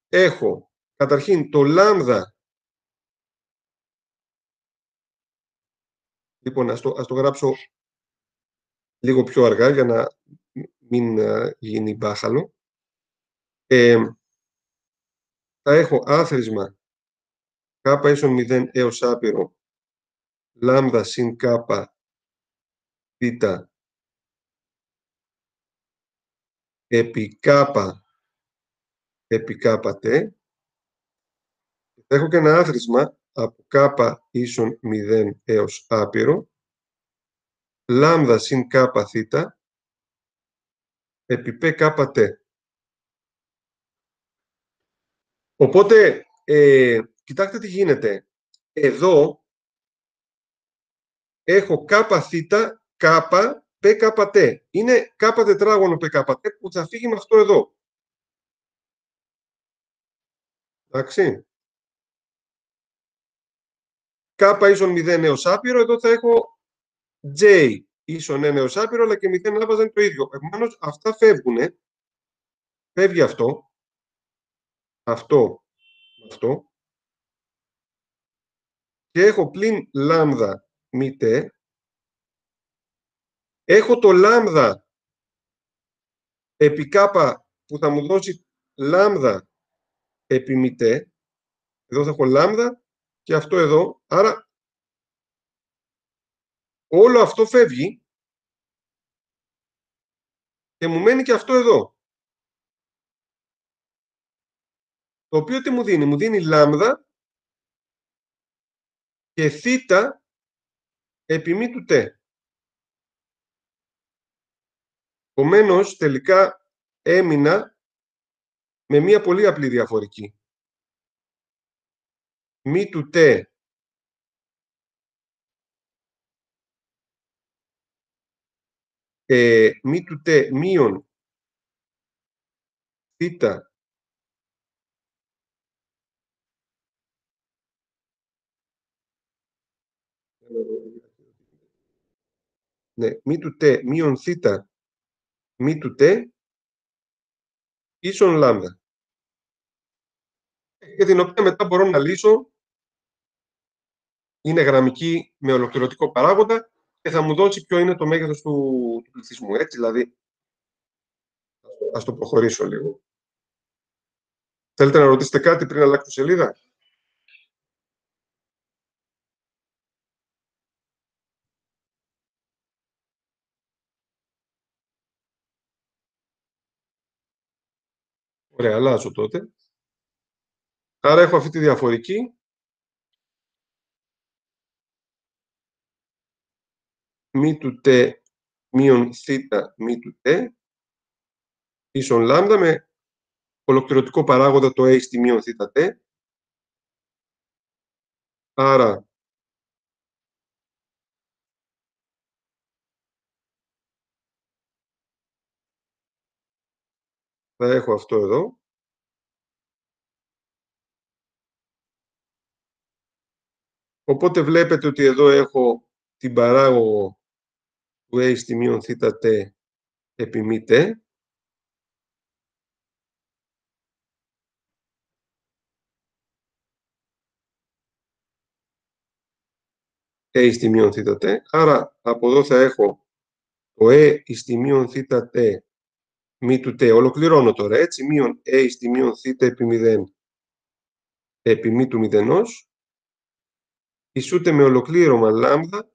έχω καταρχήν το λάμδα. Λοιπόν, ας το γράψω λίγο πιο αργά για να μην γίνει μπάχαλο. Θα έχω άθροισμα K ίσον 0 έως άπειρο λάμδα συν K θ επί K T. Θα έχω και ένα άθροισμα από K ίσον 0 έως άπειρο λάμδα συν K θ επί PK T. Οπότε, κοιτάξτε τι γίνεται. Εδώ έχω K θ, K, PK T. Είναι K τετράγωνο PK T που θα φύγει με αυτό εδώ. Εντάξει. K ίσον 0 έως άπειρο, εδώ θα έχω J ίσον 1 έως άπειρο, αλλά και 0 άβαζα είναι το ίδιο. Επομένως, αυτά φεύγουνε. Φεύγει αυτό. Αυτό. Και έχω πλην λάμδα μη T. Έχω το λάμδα επί K που θα μου δώσει λάμδα επί μη T. Εδώ θα έχω λάμδα και αυτό εδώ. Άρα όλο αυτό φεύγει και μου μένει και αυτό εδώ. Το οποίο τι μου δίνει. Μου δίνει λάμδα και θ επί μη του T. Επομένως, τελικά έμεινα με μία πολύ απλή διαφορική. Μη του T μη του T μείον θ μη του T μείον θ μη του T ίσον λάμδα. Και την οποία μετά μπορώ να λύσω. Είναι γραμμική με ολοκληρωτικό παράγοντα και θα μου δώσει ποιο είναι το μέγεθος του πληθυσμού. Έτσι, δηλαδή, ας το προχωρήσω λίγο. Θέλετε να ρωτήσετε κάτι πριν αλλάξω σελίδα? Ωραία, αλλάζω τότε. Άρα έχω αυτή τη διαφορική. Μη του T μείον θ μη του T ίσον λάμδα με ολοκληρωτικό παράγοντα το A στη μείον θ T. Άρα θα έχω αυτό εδώ. Οπότε βλέπετε ότι εδώ έχω την παράγωγο του A στη μείον θ T επί μη T. στη μείον θ τ. Άρα από εδώ θα έχω το στη μείον θ τ μη του τ. Ολοκληρώνω τώρα, έτσι. Μείον στη μείον θ επί 0 επί μη του μηδενός ισούται με ολοκλήρωμα λάμδα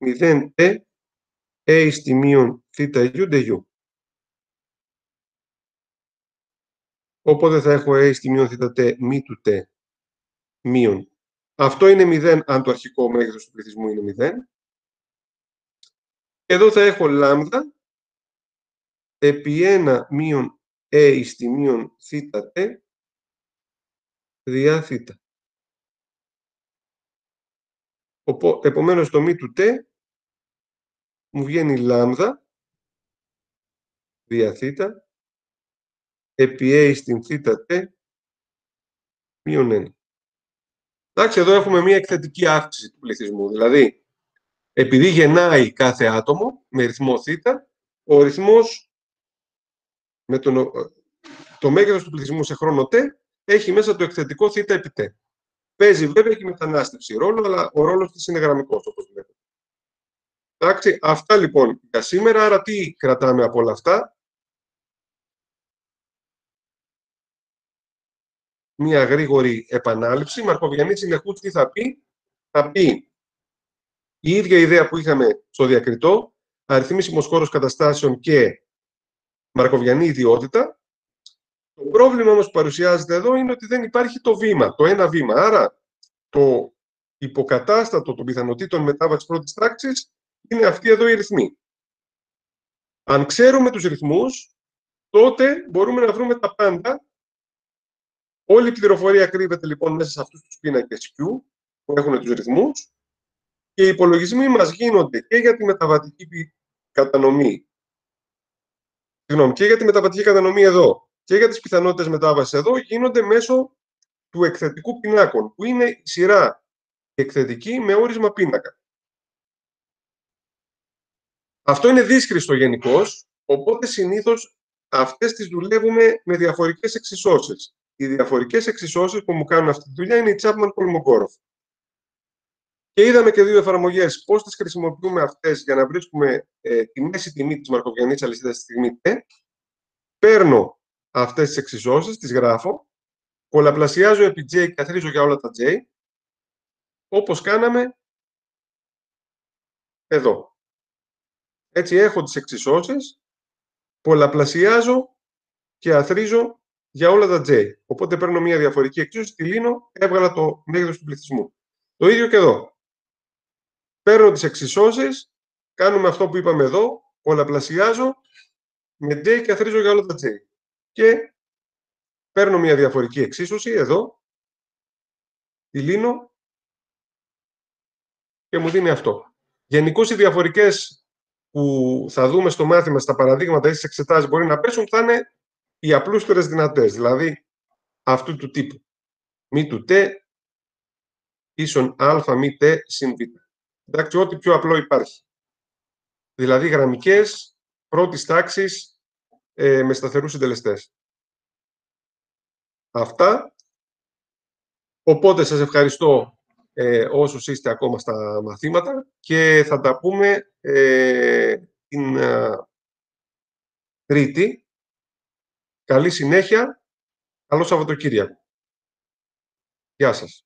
0 τ στη μείον θ γιου ντε γιου. Οπότε θα έχω στη μείον θ τ μη του τ μείον. Αυτό είναι 0 αν το αρχικό μέγεθος του πληθυσμού είναι 0. Εδώ θα έχω λάμδα επί 1 μείον στη μείον θ τ διά θ. Επομένως το μη του τ μου βγαίνει λάμδα δια θ επί στην θ τ μείον 1. Εντάξει, εδώ έχουμε μια εκθετική αύξηση του πληθυσμού. Δηλαδή, επειδή γεννάει κάθε άτομο με ρυθμό θ, ο ρυθμός με το μέγεθος του πληθυσμού σε χρόνο τ έχει μέσα το εκθετικό θ επί τ. Παίζει βέβαια και η μετανάστευση ρόλο, αλλά ο ρόλος της είναι γραμμικός, όπως βλέπετε. Εντάξει, αυτά λοιπόν για σήμερα. Άρα τι κρατάμε από όλα αυτά? Μια γρήγορη επανάληψη. Μαρκοβιανή συνεχούς τι θα πει? Θα πει η ίδια ιδέα που είχαμε στο διακριτό, αριθμίσιμος χώρος καταστάσεων και μαρκοβιανή ιδιότητα. Το πρόβλημα όμως που παρουσιάζεται εδώ είναι ότι δεν υπάρχει το βήμα, το ένα βήμα. Άρα το υποκατάστατο των πιθανοτήτων μετάβασης πρώτης τάξης είναι αυτοί εδώ οι ρυθμοί. Αν ξέρουμε τους ρυθμούς, τότε μπορούμε να βρούμε τα πάντα. Όλη η πληροφορία κρύβεται λοιπόν μέσα σε αυτούς τους πίνακες Q που έχουν τους ρυθμούς και οι υπολογισμοί μας γίνονται και για τη μεταβατική κατανομή, και για τη μεταβατική κατανομή εδώ και για τις πιθανότητες μετάβασης εδώ γίνονται μέσω του εκθετικού πινάκων, που είναι η σειρά εκθετική με όρισμα πίνακα. Αυτό είναι δύσχριστο γενικώς, οπότε συνήθως αυτές τις δουλεύουμε με διαφορικές εξισώσεις. Οι διαφορικές εξισώσεις που μου κάνουν αυτή τη δουλειά είναι η Chapman-Kolmogorov. Και είδαμε και δύο εφαρμογές πώς τις χρησιμοποιούμε αυτές για να βρίσκουμε τη μέση τιμή της μαρκοβιανής αλυσίδας στη στιγμή T. Παίρνω αυτές τις εξισώσεις, τις γράφω, πολλαπλασιάζω επί J και καθρίζω για όλα τα J, όπως κάναμε εδώ. Έτσι έχω τις εξισώσεις, πολλαπλασιάζω και αθρίζω για όλα τα J. Οπότε παίρνω μια διαφορική εξίσωση, τη λύνω, έβγαλα το μέγεθος του πληθυσμού. Το ίδιο και εδώ. Παίρνω τις εξισώσεις, κάνουμε αυτό που είπαμε εδώ, πολλαπλασιάζω με J και αθρίζω για όλα τα J. Και παίρνω μια διαφορική εξίσωση, εδώ, τη λύνω και μου δίνει αυτό. Γενικώς οι διαφορικές που θα δούμε στο μάθημα, στα παραδείγματα ή στις εξετάσεις μπορεί να πέσουν, θα είναι οι απλούστερες δυνατές, δηλαδή αυτού του τύπου. Μη του τ ίσον α μη τ συν β. Εντάξει, ό,τι πιο απλό υπάρχει. Δηλαδή γραμμικές πρώτης τάξης με σταθερούς συντελεστές. Αυτά. Οπότε σας ευχαριστώ όσους είστε ακόμα στα μαθήματα και θα τα πούμε την Τρίτη. Καλή συνέχεια. Καλό Σαββατοκύριακο. Γεια σας.